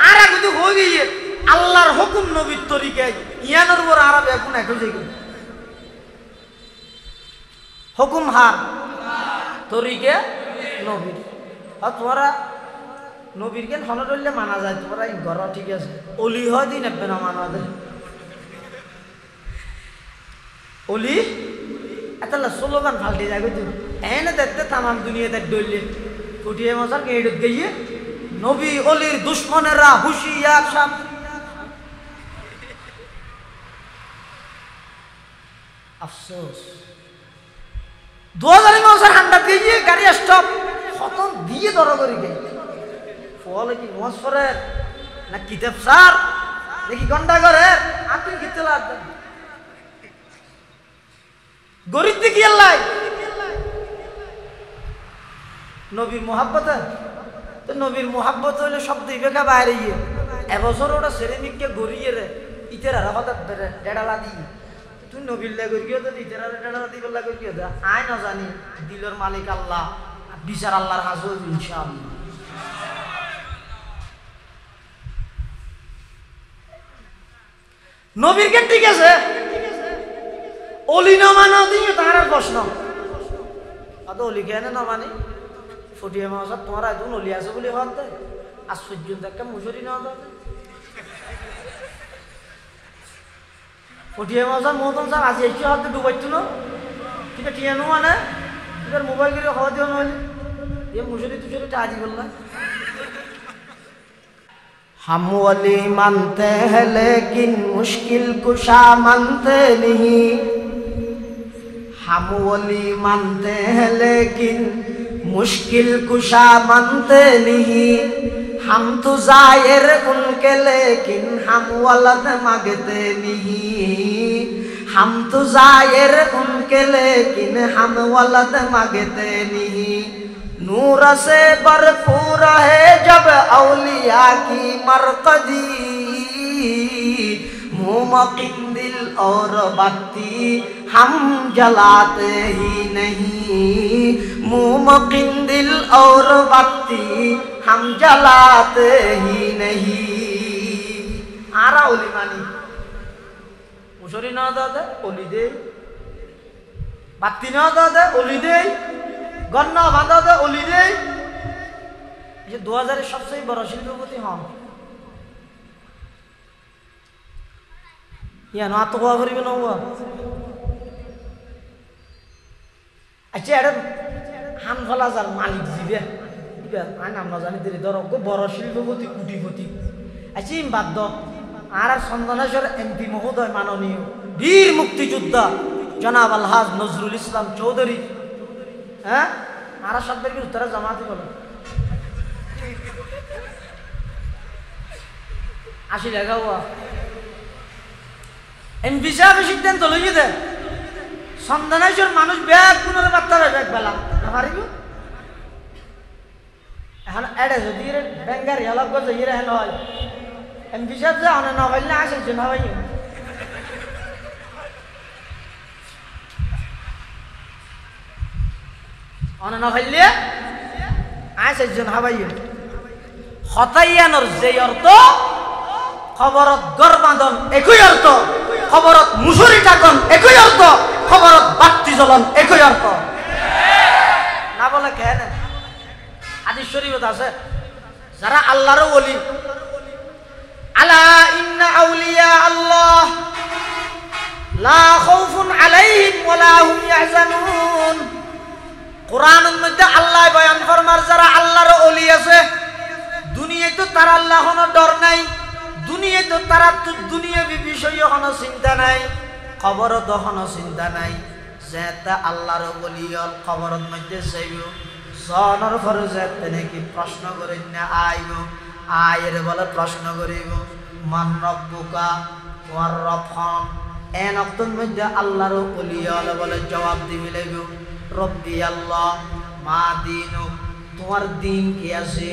আরা যদি হয়ে গিয়ে আল্লাহর হুকুম নবীর তরিকায় ইয়ানোর উপর আরা বেগুন একই যাই হুকুম হার তরিকে নবীর আর তোরা নবীর কেন হন ধরলে মানা যায় তোরা ঘর ঠিক আছে অলি হয় দিন নেবে না মানা যায় অলি এতলা স্লোগান ফাল্টে যায় বুঝছো এনে দেখতে তামাম দুনিয়াতে ডললে ফুটিয়ে মশার গেড়ে গিয়ে নবী অলির দুশ্মনেরা হুশিয়ার সব আফসোস 2000 মশার হান্ডা গিয়ে গাড়ি স্টপ খতম দিয়ে ধরা করে গে ফলে কি মশফরের না কিতাব স্যার দেখি ঘন্টা করে আপনি কিতে লাগবে গরিব দেখি আল্লাহ নবীর মোহাব্বত তো নবীর মোহাব্বত হইলে সব দিবে কা বাইরে গিয়ে এবছর ওটা সেরেমিককে গড়িয়ে রে ইতের আর কথা ডেড়ালা দি তুই নবীর লাগে গিয়ে তো ইতের আর ডেড়ালা দি বললা গিয়ে দা আয় না জানি দিলের মালিক আল্লাহ বিচার আল্লাহর হাজর ইনশাআল্লাহ নবীর কে ঠিক আছে অলি না মানা দিয়ে তার আর প্রশ্ন আদ অলি কেন না মানি ফুটিয়ে মাসা তোমার একজন অলি আছে বলে হতে আশ্চর্য একটা মুসরি না হতে ফুটিয়ে মাসা মতন স্যার আজ এসে হতে ডুবাইতো না ঠিক আছে টিয়ানো মানে এবার মোবাইল করে খাওয়া দিও নইলে এ মুসরি তুসরি টাজি বললা हम वली मानते हैं लेकिन मुश्किल कुशा मानते नहीं हम वली मानते हैं लेकिन मुश्किल कुशा मानते नहीं हम तो जायर उनके लेकिन हम वलद मांगते नहीं हम तो जायर उनके लेकिन हम वलद मांगते नहीं नूर से भरपूर है जब औलिया की मरकजी मुमकिन दिल और बत्ती हम जलाते ही नहीं मुमकिन दिल और बत्ती हम जलाते ही नहीं आरा ओली मानी मुसरी ना दादा ओली दे बत्ती ना दादा ओली दे गन्ना बांधा दे ओली दे ये 2000 এর সবচেয়ে বড় শিল্পপতি হন ইয়া না তো কোয়া করিবে না ওয়া আচ্ছা এটা হানফলা যার মালিক জিবে ইবা আই নাম না জানি দিরে ধর গো বড় শিল্পপতি কোটিপতি আচ্ছা ইম বাদ দাও আর চন্দনেশ্বর এমপি মহোদয় মাননীয় বীর মুক্তিযোদ্ধা জনাব আলহাজ নজরুল ইসলাম চৌধুরী হ্যাঁ আর শব্দের কি উত্তরে জামাতে বলো 80 টাকা হওয়া এমপি সাহেব সিদ্ধান্ত লইয়ে দে সন্ধানাইশর মানুষ ব্যাগ পুনর বার্তা ব্যাগ পেলাম না পারিব এখন এড়ে যদি ব্যাঙ্গার হেলাপ করছে ইরে হেন হয় এমপি সাহেব যে অনেক না পাইলে আসে না ভাই অনেক না পাইলে আসে হাবাই হতাইয়ানোর যে অর্থ খবরত গরবাদন একই অর্থ খবরত মুসুরি টাকন একই অর্থ খবরত বাত্তি জ্বলন একই অর্থ না বলে খেয়ে নেন হাদিস শরীফত আছে যারা আল্লাহর ওলি আলা ইন্না আউলিয়া আল্লাহ লা খাউফুন আলাইহিম ওয়ালা হুম ইয়াহজানুন কোরআনের মধ্যে আল্লাহ বয়ান ফরমার যারা আল্লাহর ওলি আছে দুনিয়ায় তো তার আল্লাহ কোনো ডর নাই দুনিয়ায় তো তারা দুনিয়াবি বিষয়ে কোনো চিন্তা নাই খবরত কোনো চিন্তা নাই যেটা আল্লাহর ওলি হল খবরের মধ্যে চাইব জনের পরে যেতে নাকি প্রশ্ন করে না আইব আয়ের বলে প্রশ্ন করিব মান রব্বুকা ওয়ার রব্বুন এন অক্তর মধ্যে আল্লাহর ওলি হল বলে জবাব দিবি লাগব রব্বি আল্লাহ মা দিনু তোমার দিন কি আছে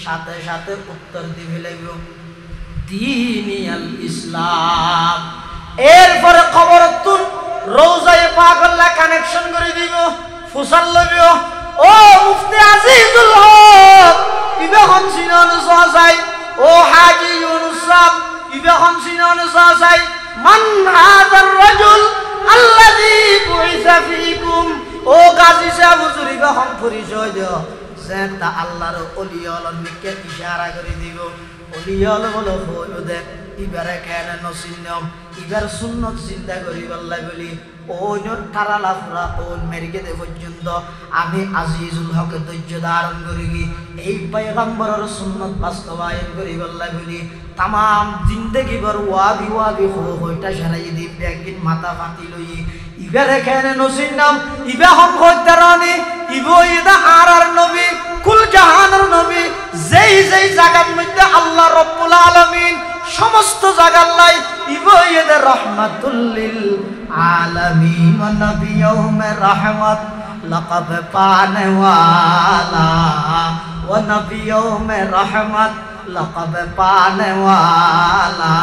সাথে সাথে উত্তর দিবি লাগব দীনিয়াল ইসলাম এরপরে খবর তুন রোজায়ে পাগল্লা কানেকশন করে দিব ফুসাল লবিও ও মুফতি আজিজুল হক ইবে হনসিনন সাজাই ও হাজী ইউনুস সাহেব ইবে হনসিনন সাজাই মান হাযার রাজুল আল্লাযী বুইসা ফীকুম ও গাজী সাহেব হুজুর ইবে হন পরিচয় দিও যেটা আল্লাহর ওলি হলর নিকে ইশারা করে দিব ওলি হল বলো হইও দেখ ইবারে কেন নসিনম ইবার সুন্নত চিন্তা করি বল্লাই বলি ওইনর কারালা ফুরা ওন মেরিকে দে পর্যন্ত আমি আজিজুল হকের ধৈর্য ধারণ করি এই পয়গম্বরের সুন্নত বাস্তবায়ন করি বল্লাই বলি তামাম জিন্দেগি ভর ওয়াবি হইটা সারাই দি ব্যাগিন মাথা ফাটি লই ইবারে কেন নসিনম ইবা হম হইতারানি ইবো ইদা আর নবী কুল জাহানের নবী যেই যেই জায়গার মধ্যে আল্লাহ রব্বুল আলামিন সমস্ত জায়গার লাই ইবো ইদা রাহমাতুল লিল আলামিন ওয়া নবিয়ুমে রহমত লকব পানে ওয়ালা ওয়া নবিয়ুমে রহমত লকব পানে ওয়ালা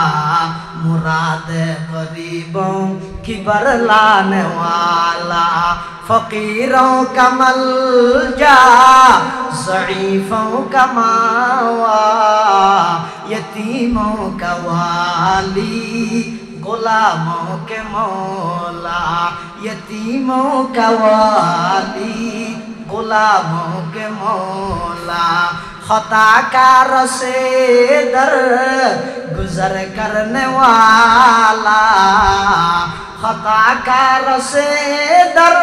মুরাদ গরিবों की बरलाने वाला फकीरों का मलजा ज़ईफ़ों का मावा यतीमों का वाली गुलामों के मौला यतीमों का वाली गुलामों के मौला खताकार से दर गुजर करने वाला खताकार से दर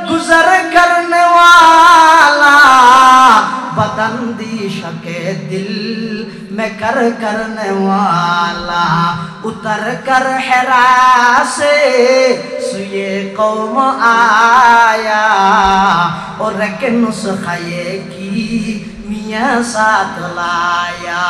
गुजर करने वाला बदंदिश के दिल में करने वाला उतर कर हिरा से सुए कौम आया और के नुस्खे की मियाँ साथ लाया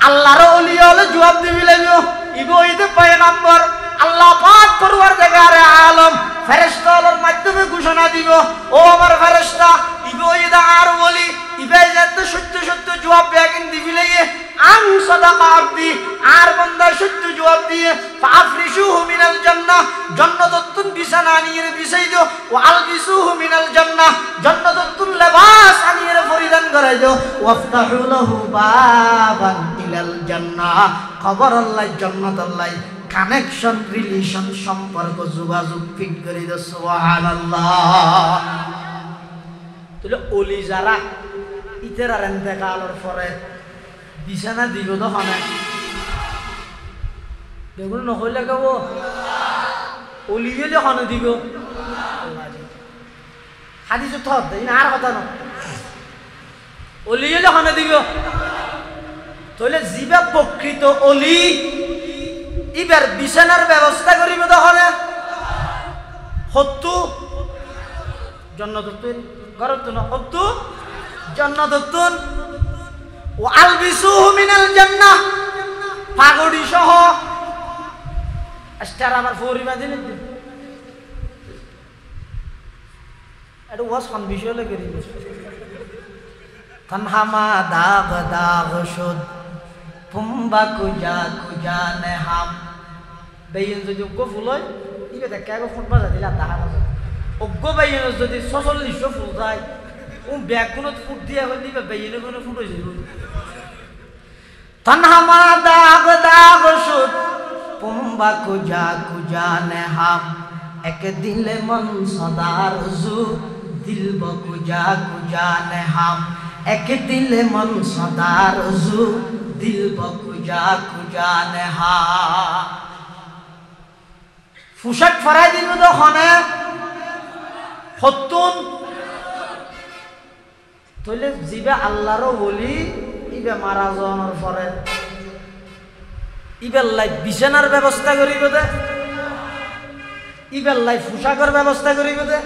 আল্লাহর ওলি হলে জবাব দিবি লাগো ইবো ইদে পয়গম্বর আল্লাহ পাক পরওয়ারদিগারে আলম ফেরেশতাদের মাধ্যমে ঘোষণা দিব ও আমার ফেরেশতা ইবো ইদে আর ওলি ইবে যত সত্য সত্য জবাব বেগিন দিবি লাগে আন সাদাকা আব্দি আর বান্দা সত্য জবাব দিয়ে ফাফরিশুহু মিনাল জান্নাহ জান্নাতুন বিছানা নিয়ে বিছাই দাও ওয়া আলবিসুহু মিনাল জান্নাহ জান্নাতুন লিবাস আনিয়ে পরিধান করাই দাও ওয়াফতাহু লাহু বাবান ইলাল জান্নাহ খবর আল্লাহ জান্নাত আল্লাহ কানেকশন রিলেশন সম্পর্ক যোগাযোগ ফিট করে দাও সুবহানাল্লাহ তাহলে ওলি যারা ইতেরার ইন্তেকালের পরে বিছানা দিব তখন বেগুন নহলে গাব ওলি গেলে হনে দিব হাদিস থত দেই না আর কথা না ওলি গেলে হনে দিব তাহলে জিবা প্রকৃত ওলি ইবার বিছানার ব্যবস্থা করিব তখন হত্তু জন্নতুন ঘরত না হত্তু জন্নতুন ও আলবিসুহু মিনাল জান্নাহ পাগড়ি সহ স্টার আমার ফরিমা দিন এটা ওয়াজ কোন বিষয় লাগে রে তনহামা দাগ দাগ শুদ পুম্বা কুজা কুজা নে হাম বেইন যদি গো ফুল হয় ইবে দেখা গো ফুটবা দিলা দেখা না অজ্ঞ বেইন যদি 4600 ফুল যায় ও ব্যাগ কোন ফুট দিয়া হই দিবে বেইন কোন ফুট হই যাবে তনহামা দাগ দাগ শুদ পুম্বা কুজা কুজা নে হাম এক দিলে মন সদা রজু দিল বকুজা কুজা নে হাম এক দিলে মন সদা রজু দিল বকুজা কুজা নে হাম ফুসাক ফরাই দিল তো খনে হতুন তইলে জিবে আল্লাহরও বলি ইবে মারা যাওয়ার পরে ইবেল্লাই বিছানার ব্যবস্থা করিব দে ইবেল্লাই পোশাকের ব্যবস্থা করিব দে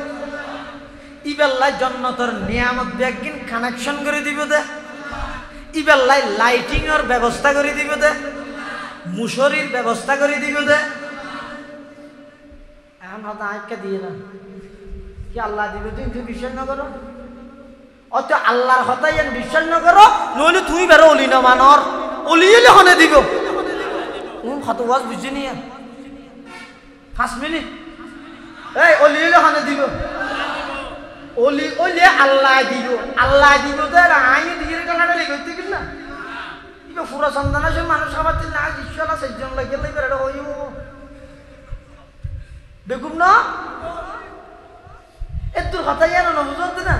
ইবেল্লাই জন্নতর নিয়ামত ব্যাগিন কানেকশন করে দিব দে ইবেল্লাই লাইটিং এর ব্যবস্থা করে দিব দে মুশরির ব্যবস্থা করে দিব দে এখন হয়তো আজকে দিয়ে না কি আল্লাহ দিবে তুই বিশ্বাস না করো অত আল্লাহর হতাই বিশ্বাস না করো নইলে তুই বেরো অলি না মানর অলি এলে হনে দিব কত ওয়াজ বুঝছি নিয়ে 5 মিনিট এই অলি এলে হনে দিব অলি অলি আল্লাহ দিব তো আইনি দিয়ে কানাডা লিখতে কি না ইবে পুরো সন্তান আছে মানুষ খাবার দিন না ঈশ্বর আছে জন লাগে লাগবে এটা হইও বেগুম না এত কথা জানো না বুঝতে না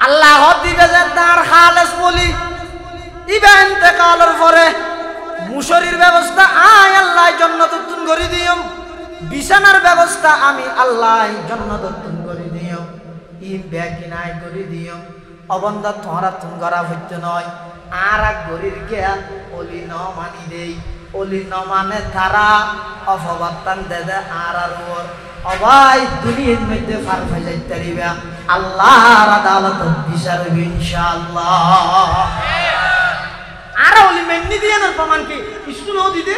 আল্লাহ দিবে যে তার খালেস বলি ইবে ইন্তেকালের পরে মুশরির ব্যবস্থা আয় আল্লাহ জান্নাতুন করে দিও বিছানার ব্যবস্থা আমি আল্লাহ জান্নাতুন করে দিও ই ব্যাকিনাই করে দিও অবন্দা তোরা তুম করা হইতে নয় আর এক গরির গিয়া অলি ন মানি দেই অলি ন মানে তারা অপবাত্তান দেদে আর ওর অবাই দুনিয়ার মধ্যে ফার হয়ে যাইতে দিবা আল্লাহর আদালত বিচার হবে ইনশাআল্লাহ আর অলি মেন্নি দিয়ে না প্রমাণ কি স্কুল ও দিদে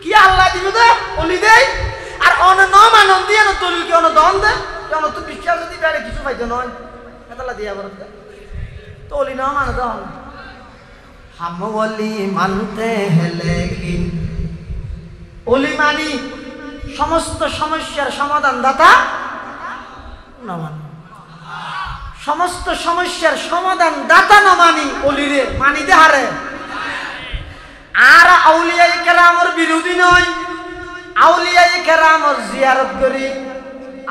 কি আল্লাহ দিবে দে অলি দেই আর অন ন মানন দিয়ে না দলিল কি অন দন দে কেন তো বিশ্বাস যদি বেড়ে কিছু পাইতে নয় এতলা দিয়া বলতে তো অলি ন মান দন হাম ওলি মানতে हैं लेकिन অলি মানি সমস্ত সমস্যার সমাধান দাতা না মানি সমস্ত সমস্যার সমাধান দাতা না মানি অলিরে মানি দে হারে আর আউলিয়ায়ে কেরামের বিরোধী নয় আউলিয়ায়ে কেরামের জিয়ারত করি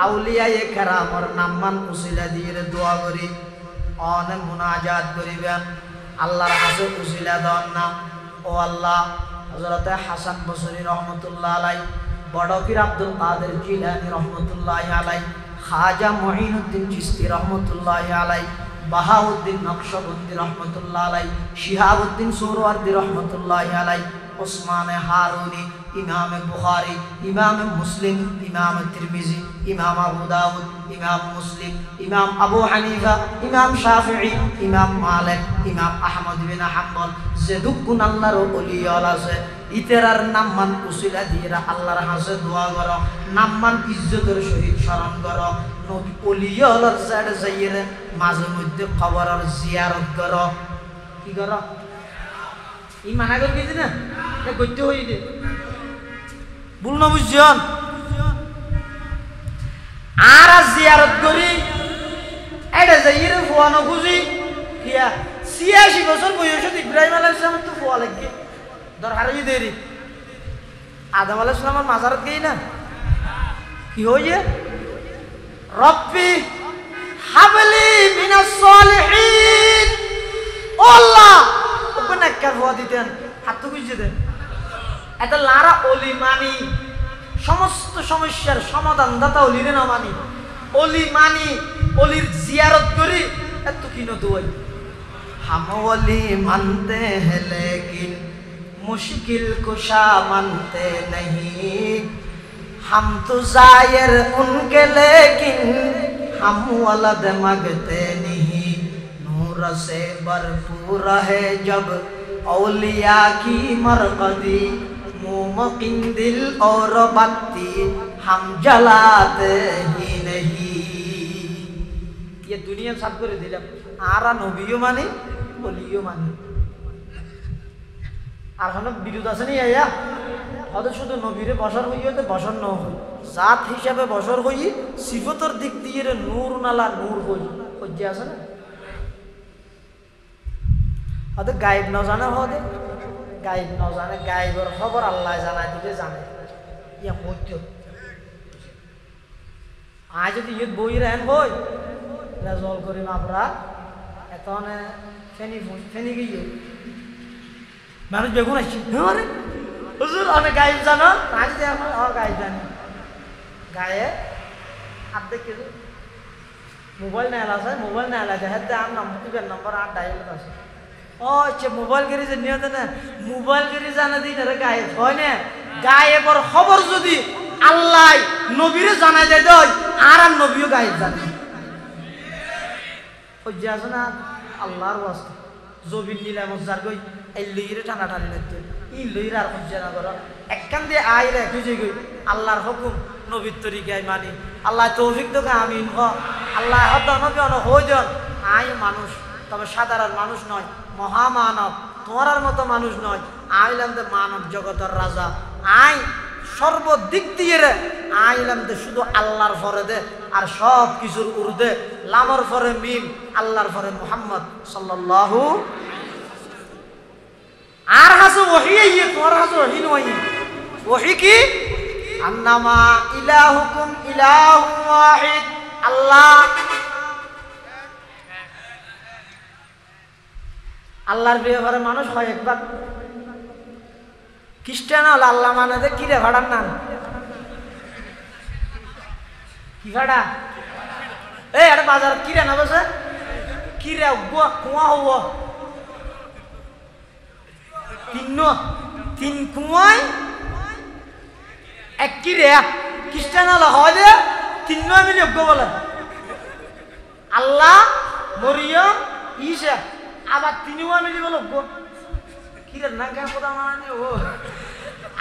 আউলিয়ায়ে কেরামের নামমান উসিলা দিয়ে দোয়া করি অনে মুনাজাত করিবেন আল্লাহর কাছে উসিলা দেন না ও আল্লাহ হযরত হাসান বসরি রহমাতুল্লাহ আলাইহি বড় পীর আব্দুল কাদের জিলানী রহমাতুল্লাহ আলাইহি খাজা মুঈনুদ্দিন চিশতি রহমাতুল্লাহ আলাইহি বাহাউদ্দিন নকশবন্দি রহমাতুল্লাহ আলাইহি শিহাবুদ্দিন সুহরাওয়ার্দী রহমাতুল্লাহ আলাইহি উসমান হারুনি ইমাম বুখারী ইমাম মুসলিম ইমাম তিরমিজি ইমাম আবু দাউদ ইমাম মুসলিম ইমাম আবু হানিফা ইমাম শাফিঈ ইমাম মালিক ইমাম আহমদ বিন হাম্বল যেদুকুন আল্লাহর ওলি আছে ইতেরার নামমান উসিলা দিয়ে আল্লাহর কাছে দোয়া করো নামমান ইজ্জতের সহিত স্মরণ করো নবী ওলিয়ার সাইড যাইরে মাঝে মধ্যে কবরের জিয়ারত করো কি করো ই মানা করবি না এ গদ্য হই দে ভুল না বুঝছেন আর জিয়ারত করি এটা যাইরে ফুয়ানো খুঁজি কিয়া 86 বছর বয়সত ইব্রাহিম আলাইহিস সালাম তো ফুয়া লাগে দরকার হই দেরি আদম আলাইহিস সালামের মাজারত গই না কি হইছে রব্বি হাবলি মিনাস সলিহিন আল্লাহ ওখানে একটা ফুয়া দিতেন হাত গুঁজে দেন এটা লারা অলি মানি সমস্ত সমস্যার সমাধান দাতা অলিরে না মানি অলি মানি অলির জিয়ারত করি এত কিনো দোয়াই हम वली मानते हैं लेकिन मुश्किल कुशा मानते नहीं हम तो जायर उनके लेकिन हम वलद मांगते नहीं नूर नूर से भरपूर है जब औलिया की मरकदी मुमकिन दिल और बत्ती हम जलाते ही नहीं। ये दुनिया सब করে দিলাম আরা নবীও মানে বলিও মানে আর হলো বিরোধ আছে নি আয়া হয়তো শুধু নবীরে বশর হইও তো বশর ন হই জাত হিসাবে বশর হই সিফতর দিক দিয়ে নূর নালা নূর হই হজ্জে আছে না হয়তো গায়েব ন জানা হদে গায়েব ন জানে গায়েবের খবর আল্লাহ জানাই দিতে জানে ইয়া মধ্য আজ যদি ইয়ে বই রেন হই জল করি মাপরা এখন ফেনি গিয়ে মানুষ বেগুন আসছে আরে হুজুর অনেক গায়েব জানো আজ দিয়ে আমার গায়েব জানি গায়ে আর্ধেক কিছু মোবাইল নেলা আছে মোবাইল নেলা দেখে আর নম্বর 8 ডায়াল আছে ও আচ্ছা মোবাইল গেরি যে নিয়ত না মোবাইল গেরি জানা দিন রে গায়েব হয় না গায়েবের খবর যদি আল্লাহ নবীরে জানাই দেয় দই আর নবীও গায়েব জানে হজ্জা আছে না আল্লাহর ওয়াস্তে জবিন নিলা মজার গই এই লইরে টানা টানি লাগতে ই লইরে আর হজ্জা না করো একখান দিয়ে আইরে খুঁজে গই আল্লাহর হুকুম নবীর তরিকায় মানি আল্লাহ তৌফিক তোকে আমিন হ আল্লাহ হদ নবী অন হই দেন আই মানুষ তবে সাধারণ মানুষ নয় মহামানব তোমার মতো মানুষ নয় আইলাম দে মানব জগতের রাজা আই সর্বদিক দিয়ে রে আইলাম দে শুধু আল্লাহর ফরে দে আর সব কিছুর উর্দে লামর ফরে মিম আল্লাহর ফরে মুহাম্মদ সাল্লাল্লাহু আর হাসু ওহী ইয়ে তোমার হাসু ওহী নয় ওহী কি আন্নামা ইলাহুকুম ইলাহু ওয়াহিদ আল্লাহ আল্লাহর ব্যাপারে মানুষ হয় একবার খ্রিস্টান হল আল্লাহ মানে যে কিরে ভাড়ার নাম কি ভাড়া এই একটা বাজার কিরে না বসে কিরে কুয়া হব তিন কুয়ায় এক কিরে খ্রিস্টান হল হয় যে 3 মিলি অজ্ঞ বলে আল্লাহ মরিয়ম ঈসা আবার 3 মিলি বলে অজ্ঞ কিরে না কেন কথা মানে ও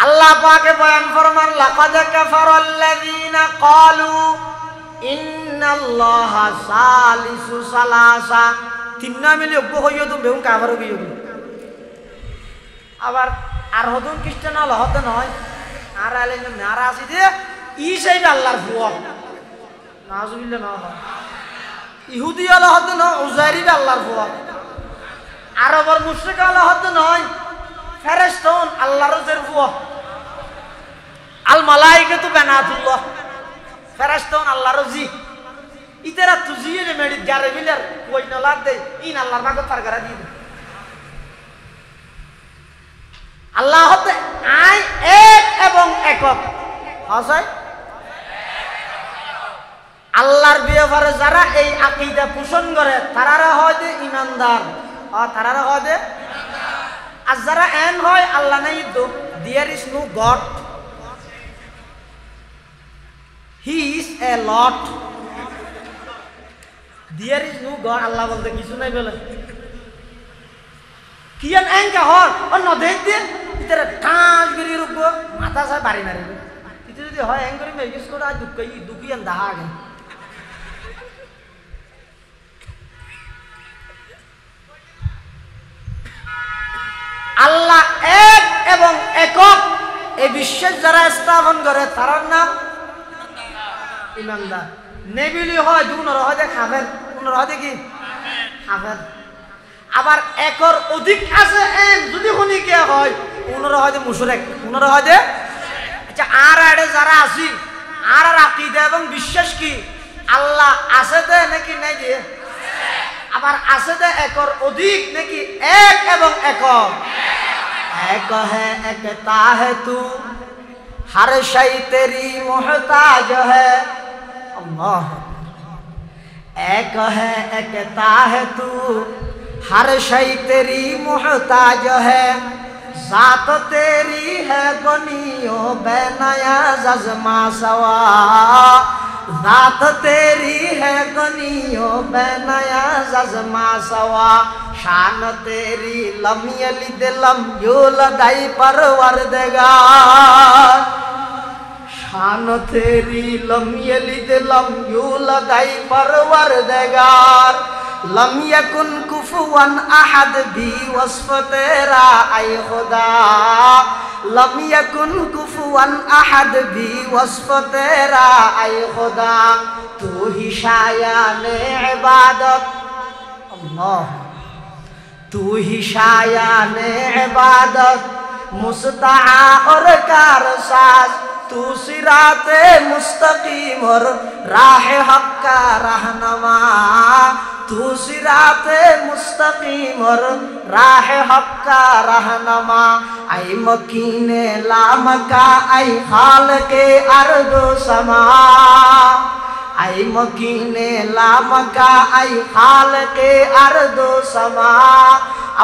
আল্লাহ পাকে বয়ান ফরমান লাকাদ কাফারাল্লাযীনা ক্বালু ইন্নাল্লাহা সালিসু সালাসা 3 মিলি অজ্ঞ হইও তো বেউন কাফার হইও আবার আর হদুন খ্রিস্টান হল হতে নয় আর আলেন নারা আছে যে ঈসাই আল্লাহর ফুয়া নাউজুবিল্লাহ না হয় ইহুদি হল হতে না উজাইরি আল্লাহর ফুয়া আরবের মুশরিক হল হতে নয় ফেরেশতান আল্লাহর রোজের ফুয়া আল মালাইকাতু বানাতুল্লাহ ফেরেশতান আল্লাহর রোজি ইতারা তুজিয়ে মেডি গারে বিলার কই নলাদ দেই ইন আল্লাহর ভাগ ফারগারা দি আল্লাহ হতে আই এক এবং একক আছে আল্লাহর ব্যাপারে যারা এই আকীদা পোষণ করে তারারা হয় যে ঈমানদার আর তারারা হয় যে আর যারা এন হয় আল্লাহ নাই তো there is no god he is a lot there is no god আল্লাহ বলতে কিছু নাই বলে কিয়ান এনকা হর অন্য দেখ দিয়ে ইতারে কাজ গরি রুব মাথা সাই বাড়ি মারিবে ইতে যদি হয় এন করি মেগিস করে আজ দুকিয়ান দাহা আগে আল্লাহ এক এবং একক এই বিশ্বের যারা স্থাপন করে তার নাম ঈমানদার নেবিলি হয় দুনর হয় কাফের কোনর হয় কি কাফের আবার একর অধিক আছে এন যদি শুনি কে হয় উনর হয় মুশরিক উনর হয় আচ্ছা আর আড়ে যারা আছি আর আকীদা এবং বিশ্বাস কি আল্লাহ আছে দে নাকি নাই যে আবার আছে দে একর অধিক নাকি এক এবং একক एक है एकता है तू हर शय तेरी मोहताज है अल्लाह एक है एकता है तू हर शय तेरी मोहताज है जात तेरी है गनियो बेनया जज़मा सवा जात तेरी है गनियो बेनया जज़मा सवा शान तेरी लम यलिद लम यूलद परवरदिगार शान तेरी लम यलिद लम यूलद परवरदिगार लम यकुन कुफुवन अहद भी वस्फ तेरा ऐ खुदा लम यकुन कुफुवन अहद भी वस्फ तेरा ऐ खुदा तू ही शायाने इबादत अल्लाह तू ही शायाने इबादत मुस्तआ और कारसाज तू सिराते मुस्तकीम और राह हक का रहनुमा तू सिराते मुस्तकीम और राह हक का रहनुमा ऐ मकीने लामका ऐ खालिके अर्दो समा ऐ मकीने लामका ऐ खालिके अर्दो समा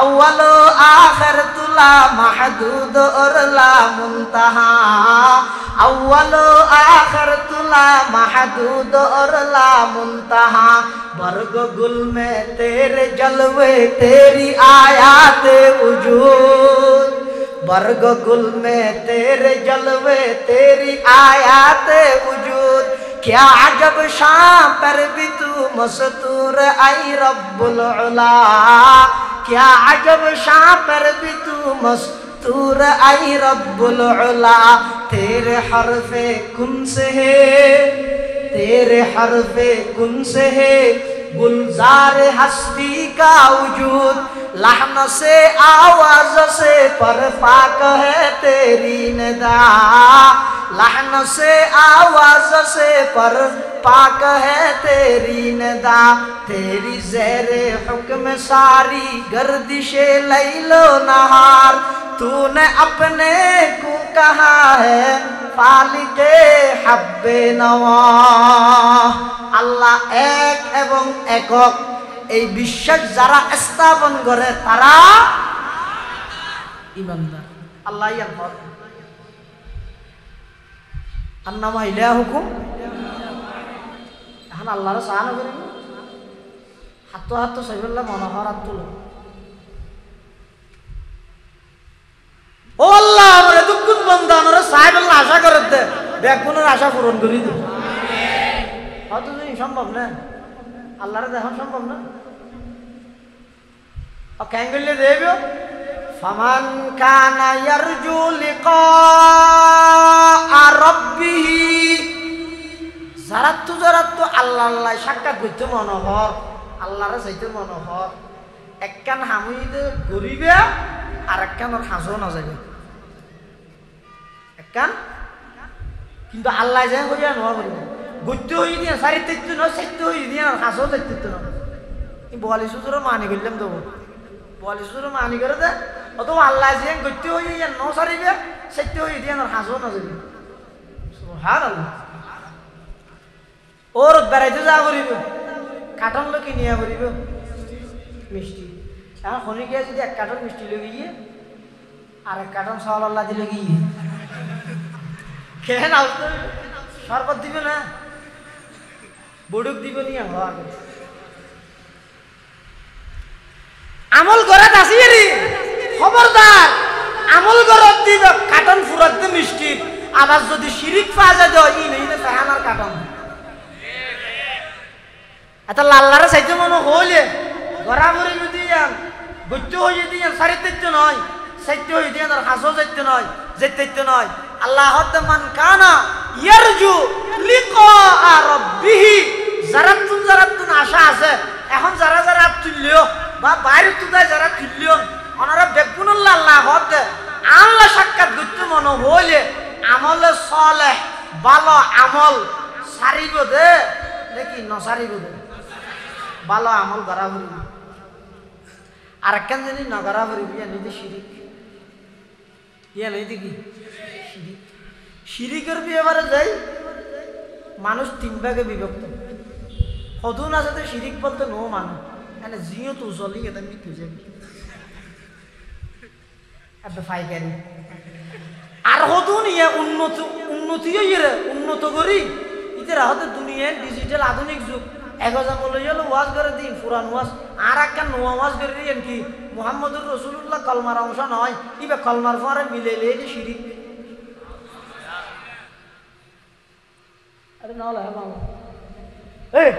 अव्वलो आखिर तुला महदूद और ला मुंतहा अव्वलो आखिर तुला महदूद और ला मुंतहा बरग गुल में तेरे जलवे तेरी आयात वजूद बरग गुल में तेरे जलवे तेरी आयात वजूद क्या अजब शाम पर भी तू मस्तूर ऐ रब्बुल उला क्या अजब शाम पर भी तू मस्तूर ऐ रब्बुल उला तेरे हरफे कुन से है तेरे हरफे कुन से है गुलजार हस्ती का वजूद लहन से आवाज से पर पाक है तेरी निदा लहन से आवाज से पर पाक है तेरी निदा तेरी ज़ेरे हुक्म सारी गर्दिशे लैलो नहार तूने अपने को कहा है फालिके हब्बे नवा আল্লাহ এক এবং একক এই বিশ্বাস যারা স্থাপন করে তারা ঈমানদার আল্লাহ ইয়াকবার আন্নামা ইলাহুকুম এখন আল্লাহর সাহায্য করিব হাত হাত সাইবুল্লাহ মনোহর হাত তুলো ও আল্লাহ আমরা দুঃখুত বান্দা আমরা সাইবুল্লাহ আশা করে দে বেগুনের আশা পূরণ করি দে হয়তো সম্ভব না আল্লাহর দেখান সম্ভব না আর কেন করলে দেব ফামান কানা ইয়ারজু লিকা রাব্বিহি যারা তো আল্লাহ আল্লাহ সাক্ষাৎ করতে মনোহর আল্লাহর চাইতে মনোহর একখান হামিদে গরিবে আর একখানের হাসও না যাবে একখান কিন্তু আল্লাহ যায় করিয়া নোয়া করিবে গুত্তি হয়ে দিয়ে সারি তেত্য নয় সত্য হয়ে দিয়ে হাসও তেত্য নয় বোয়ালি সুজুরও মানি করলাম তো বোয়ালি সুজুরও মানি করে দে অথবা আল্লাহ যে গুত্তি হয়ে দিয়ে ন সারিবে সত্য হয়ে দিয়ে হাসও না যাবে সুবহানাল্লাহ ওর বেড়াইতে যা করিব কাটন লোক নিয়ে করিব মিষ্টি এখন খনিকে যদি এক কাটন মিষ্টি লেগে গিয়ে আর এক কাটন চাউল আল্লাহ দিলে গিয়ে খেয়ে নাও শরবত দিবে না বড়ুক দিব নি আমল গরত আসি রে খবরদার আমল গরত দিব কাটন ফুরত দে মিষ্টি আবার যদি শিরিক পাওয়া যায় ই নেই না ফাহানার কাটন এটা লাল্লারে চাইতে মনে হইলে গরাবরি যদি গত্য হয়ে দিয়ে সারিতে নয় সাইতে হয়ে দিয়ে হাসো যাইতে নয় যেতে নয় আল্লাহ মান কানা ইয়ারজু লিকা রাব্বিহি যারাতুন আশা আছে এখন যারা তুললিও বা বাইরে তুদায় যারা তুললিও ওনারা বেগুনুল্লাহ আল্লাহ হতে আল্লাহ সাক্ষাৎ করতে মনে হইলে আমলে সালেহ ভালো আমল সারিব দে নাকি নসারিব দে ভালো আমল করা হইব আর একখান জানি নগরা হইব ইয়া নিতে শিরিক ইয়া নিতে কি শিরিক শিরিকের ব্যাপারে যাই মানুষ তিন ভাগে বিভক্ত সদুন আছে শিরিক বলতে নো মানুষ এনে জিও তো চলি এটা মিথ্যে যাবি এত ফাইকারি আর সদুন ইয়া উন্নতিও ইয়ে উন্নত করি ইতে রাহতে দুনিয়া দুনিয়ার ডিজিটাল আধুনিক যুগ এগজা বলে হলো ওয়াজ করে দিন পুরান ওয়াজ আর একটা নোয়া ওয়াজ করে দিন কি মুহাম্মদুর রাসূলুল্লাহ কলমার অংশ নয় ইবে কলমার পরে মিলেলে এই শিরিক আরে না লাগে বাবা এই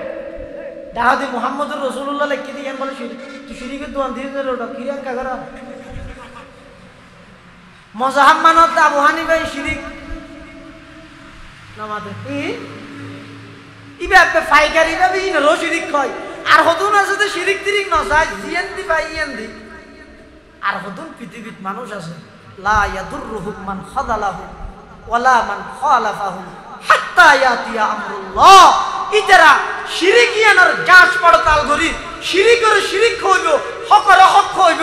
দাহাদি মুহাম্মদুর রাসূলুল্লাহ লিখে দিয়েন বলে শিরিক তুই শিরিকের দোয়ান দিয়ে দিল ওটা কিরান কাগরা মজাহাব মানত আবু হানিফা শিরিক নামাতে ইবে আপনি ফাইকারি যাবে ইনো শিরিক কয় আর হতুন আছে তো শিরিক তিরিক নসায় জিয়ান দি পাই ইয়ান দি আর হতুন পৃথিবীত মানুষ আছে লা ইয়াদুররুহু মান খাযালাহু ওয়ালা মান খালাফাহু হাত্তা ইয়াতিয়া আমরুল্লাহ ইতারা শিরিকিয়ানের যাচ পড়তাল করি শিরিকের শিরিক হইব হকর হক হইব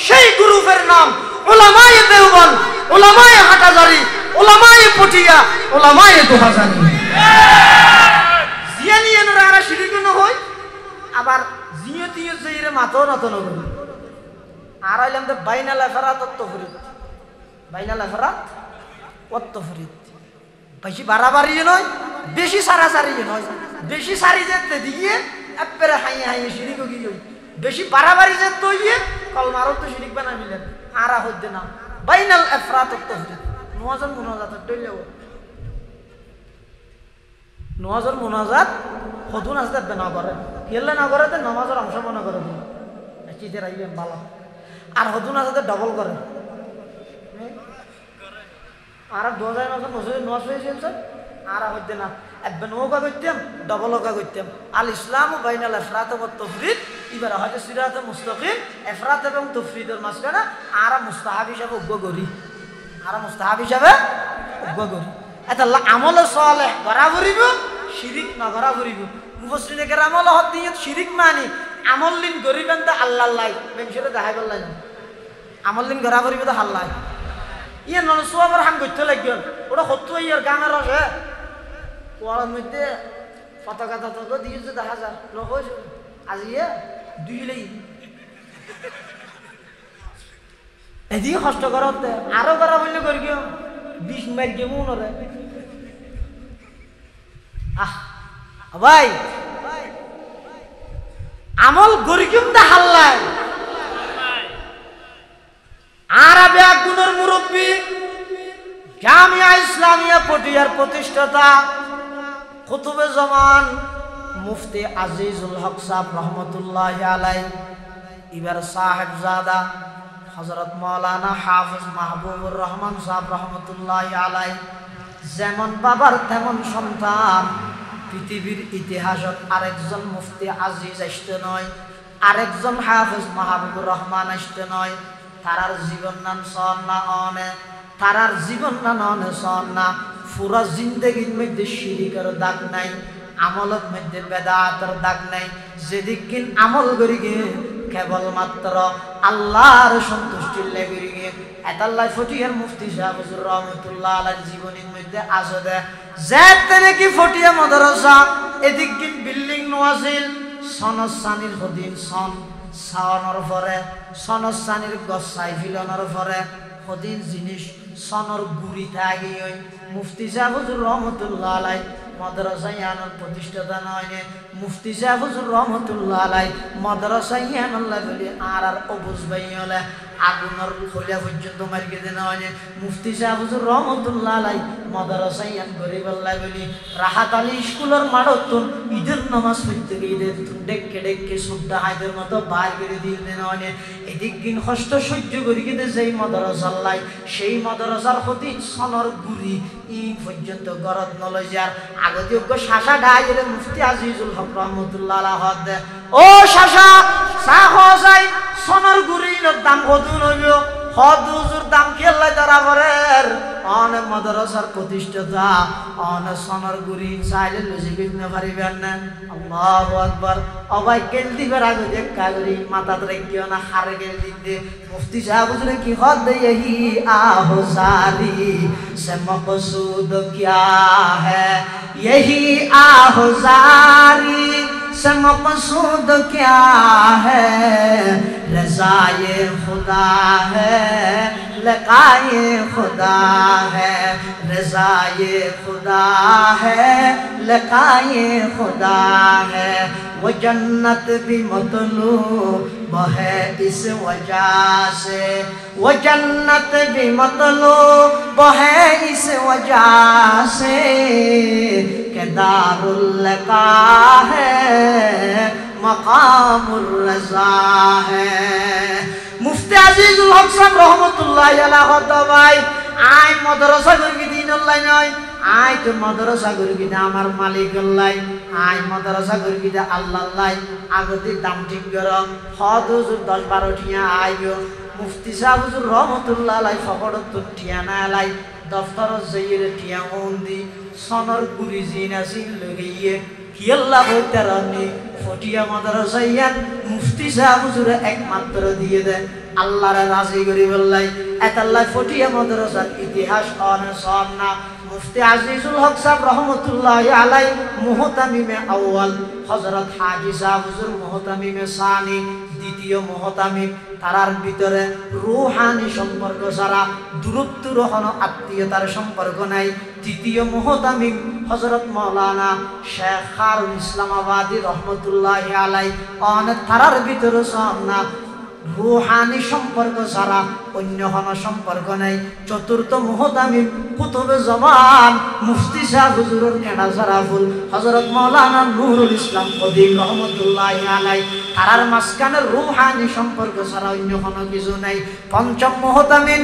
সেই গ্রুপের নাম উলামায়ে দেওবন্দ উলামায়ে হাটাজারি উলামায়ে পটিয়া উলামায়ে দুহাজানি জিয়ানিয়ানরা আর শিরিক ন হয় আবার জিয়তিয়ে জেরে মাথা নত ন করি আর আইলাম তো বাইনাল আফরাত তফরিদ বাইনাল আফরাত তফরিদ বেশি বাড়াবাড়ি নয় বেশি সারাসারি নয় বেশি সারি যেতে দিয়ে একবারে হাইয়ে হাইয়ে শিরিক কি কই বেশি বাড়াবাড়ি যেতে হইয়ে কলমারও তো শিরিক বানাই মিলেন আরা হইতে না বাইনাল আফরাত তফরিদ নওয়াজের মুনাজাত দইলেও নওয়াজের মুনাজাত হদুন আসতে না করে গেলে না করে তো নামাজের অংশ মনে করে চিতে রাখবেন ভালো আর হদুন আসতে ডবল করে আর 2000 বছর নওয়াজ হয়েছে আর হইতে না একবার নৌকা করতাম ডবল ওকা করতাম আল ইসলাম ও বাইনাল আফরাত ওয়া তাফরিদ এবার হয়তো সিরাতে মুস্তাকিম ইফরাত এবং তাফরিদের মাঝখানে আর মুস্তাহাব হিসাবে উগ্র করি আর মুস্তাহাব হিসাবে উগ্র করি এটা আমল সালেহ করা করিব শিরিক না করা করিব মুফাসসিরিনে কেরাম হদ দিয়ে শিরিক মানে আমল লিন করিবেন তো আল্লাহ লাই বেনশরে দেখাই বললাই না আমল লিন করা করিব তো আল্লাহ ইয়ে নন সোয়াবার হাম করতে লাগবেন ওটা সত্য ইয়ার গানের রসে ওয়ার মধ্যে পতাকা ততাকা দিয়েছে দেখা যায় নকইছে আজি দুইলেই এদিকে কষ্ট করতে আরো করা বললে করি কেউ 20 মার গিয়ে মনে ভাই আমল গরিকিম দা হাল্লায় আরবে আগুনের মুরব্বী জামিয়া ইসলামিয়া পটিয়ার প্রতিষ্ঠাতা কুতুবে জামান মুফতি আজিজুল হক সাহেব রহমতুল্লাহ আলাই এবার সাহেবজাদা হযরত মাওলানা হাফেজ মাহবুবুর রহমান সাহেব রহমতুল্লাহ আলাই যেমন বাবার তেমন সন্তান পৃথিবীর ইতিহাসত আরেকজন মুফতি আজিজ আসতে নয় আরেকজন হাফেজ মাহবুবুর রহমান আসতে নয় তারার জীবন নাম সন না অনে তারার জীবন না ননে সন না পুরা জিন্দগির মধ্যে শিরিকের দাগ নাই আমলের মধ্যে বেদাতের দাগ নাই যেদিকিন আমল করি গে কেবলমাত্র আল্লাহর সন্তুষ্টির লেগে গে এতাল্লাহ ফটিয়ার মুফতি সাহেব হুজুর রহমাতুল্লাহ আলাইহির জীবনীর মধ্যে আসে যেতে নাকি ফটিয়া মাদ্রাসা এদিকিন বিল্ডিং নোয়াজিল সনসানির হদিন সন সাওয়ানোর পরে সনসানির গছাই ফিলানোর পরে হদিন জিনিস সনর গুড়ি থাকি ওই মুফতি সাহেব হুজুর রহমাতুল্লাহ আলাইহি মাদ্রাসা ইয়ানোর প্রতিষ্ঠাতা নয় মুফতি সাহেব হুজুর রহমাতুল্লাহ আলাইহি মাদ্রাসা ইয়ানুল্লাহ বলি আর অবুজ ভাই হলে আগুনের খোলা পর্যন্ত মার্কে দেন হয় মুফতি সাহেব হুজুর রহমাতুল্লাহ আলাইহি মাদ্রাসা ইয়ান গরিবাল্লাহ বলি রাহাত আলী স্কুলের মাঠতুন ঈদের নামাজ পড়তে গিয়ে ডেকে ডেকে সুদ্দা হায়দের মতো বার করে দিয়ে দেন হয় এদিক দিন কষ্ট সহ্য করি কিন্তু যেই মাদ্রাসার লাই সেই মাদ্রাসার প্রতি সনর গুড়ি ই পর্যন্ত গরদ নলয় যার আগতিয়োগ্য শাসা ডাইরে মুফতি আজিজুল হক রহমতুল্লাহ আলাইহি ও শাসা চা খাওয়া যায় সনর গুড়ির দাম কত নইব হদ হুজুর দাম কি আল্লাহ তারা করের অনেক মাদ্রাসার প্রতিষ্ঠাতা অনেক সনর গুড়ি চাইলে লুচি বিঘ্নে পারিবেন না আল্লাহু আকবার অবাই কেল দিবার আগে দেখ কাগরি মাথাত রেখিও না হারে গেল দিতে মুফতি সাহেব হুজুর কি হদ यही आहुजारी से मकसूद क्या है यही आहुजारी से मकसूद क्या है रज़ाए खुदा है लकाए खुदा है रज़ाए खुदा है लिक़ाए खुदा है वो जन्नत भी मतलूब है इस वजह से वो जन्नत भी मतलूब है इस वजह से कि दारुल लिक़ा है मकामुर रज़ा है। मुफ्ती আজিজুল হক সাহেব রহমতুল্লাহি আলাইহি দবাই আই মাদ্রাসা গরগি দিন আল্লাহ নয় আই তো মাদ্রাসা গরগি দা আমার মালিক আল্লাহ আই মাদ্রাসা গরগি দা আল্লাহ আল্লাহ আগতে দাম ঠিক কর হদ হুজুর 10 12 টিয়া আইও মুফতি সাহেব হুজুর রহমতুল্লাহি আলাইহি ফকরত টিয়া না আলাই দফতর জয়ির টিয়া ওন্দি সনর গুরি জিনাসিন লগিয়ে কি আল্লাহ হইতারানি ফটিয়া মাদ্রাসায়ান মুফতি সাহেব হুজুর একমাত্র দিয়ে দেন আল্লাহর রাজি করি বললাই এতাল্লাহ ফটিয়া মাদ্রাসার ইতিহাস অনসন না মুফতি আজিজুল হক সাহেব রহমতুল্লাহি আলাইহি মুহতামিমে আউয়াল হযরত হাজী সাহেব হুজুর মুহতামিমে সানি দ্বিতীয় মুহতামিম তারার ভিতরে রূহানি সম্পর্ক ছাড়া দূরত্ব রহনো আত্মীয়তার সম্পর্ক নাই। তৃতীয় মুহতামিম হযরত মাওলানা শেখ খারুল ইসলামাবাদী রহমতুল্লাহি আলাইহি অনেক তারার ভিতরে সামনা রূহানি সম্পর্ক ছাড়া অন্য কোনো সম্পর্ক নাই। চতুর্থ মুহতামিম কুতুবে জামান মুফতি সাহেব হুজুরের কেনা সারাফুল হযরত মাওলানা নুরুল ইসলাম কদিম রহমতুল্লাহি আলাইহি তারার মাঝখানে রূহানি সম্পর্ক ছাড়া অন্য কোনো কিছু নাই। পঞ্চম মুহতামিম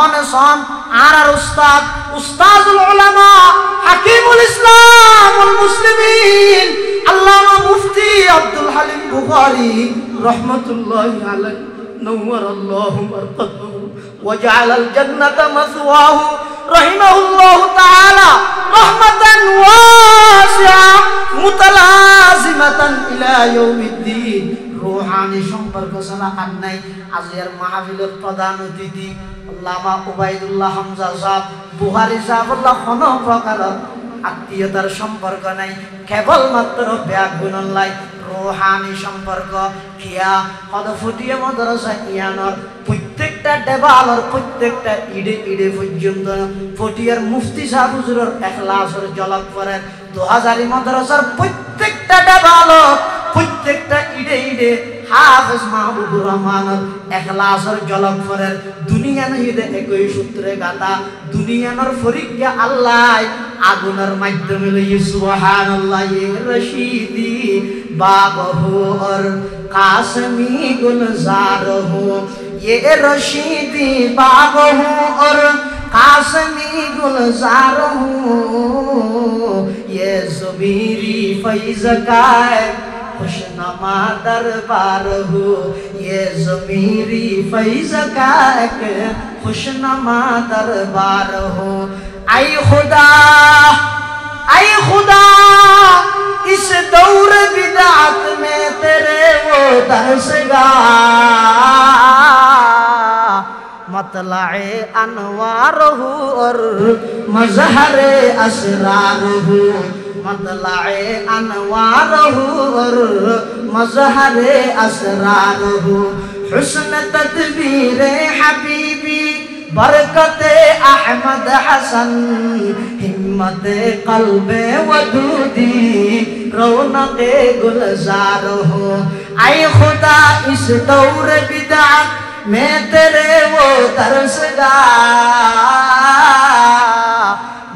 অনসন আর উস্তাদ উস্তাদুল উলামা হাকিমুল ইসলামুল মুসলিমিন আল্লামা মুফতি আব্দুল হালিম বুখারী রহমতুল্লাহি আলাইহি নওয়ারাল্লাহু মারকাদাহু ওয়া জাআলাল জান্নাতা মাসওয়াহু রাহিমাহুল্লাহু তাআলা রাহমাতান ওয়াসিআ মুতালাজিমাতান ইলা ইয়াউমিদ্দিন। রূহানি সম্পর্ক ছাড়া আর নাই। আজকের মাহফিলের প্রধান অতিথি আল্লামা উবাইদুল্লাহ হামজা সাহেব বুখারী সাহেবুল্লাহ কোনো প্রকার আত্মীয়তার সম্পর্ক নাই, কেবলমাত্র ব্যাগুণলাই রূহানি সম্পর্ক কিয়া হদ ফুটিয়ে মাদ্রাসা ইয়ানোর প্রত্যেকটা দেওয়ালের প্রত্যেকটা ইডে ইডে পর্যন্ত ফটিয়ার মুফতি সাহেব হুজুরের ইখলাসের ঝলক পড়ে। 2000 মাদ্রাসার প্রত্যেকটা দেওয়াল প্রত্যেকটা ইডে ইডে হাফেজ মাহবুবুর রহমানের ইখলাসের ঝলক পড়ে। দুনিয়া নহিদে একই সূত্রে গাথা দুনিয়ার ফরিজ্ঞা আল্লাহ আগুনের মাধ্যমে লইয়ে সুবহানাল্লাহ ইয়ে রশিদি বাগহু और कासमी गुलजार हो ये रशीदी बाग हो और कासमी गुलजार हो ये ज़मीरी फैज़ का खुशनुमा दरबार हो ये ज़मीरी फैज़ का खुशनुमा दरबार हो। आई खुदा इस दौर बिदात में तेरे वो दरसगाह मतलाए अनवार हो और मजहरे असरार हो मतलाए अनवार हो और मजहरे असरार हो हुस्न तदबीर हबीबी बरकते अहमद हसन हिम्मते कल्बे वदूदी रौनके गुलजार हो। आई खुदा इस दौर बिदात में तेरे वो दरसगाह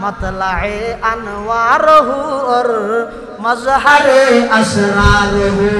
मतलाए अनवार हो और मजहरे असरार हो।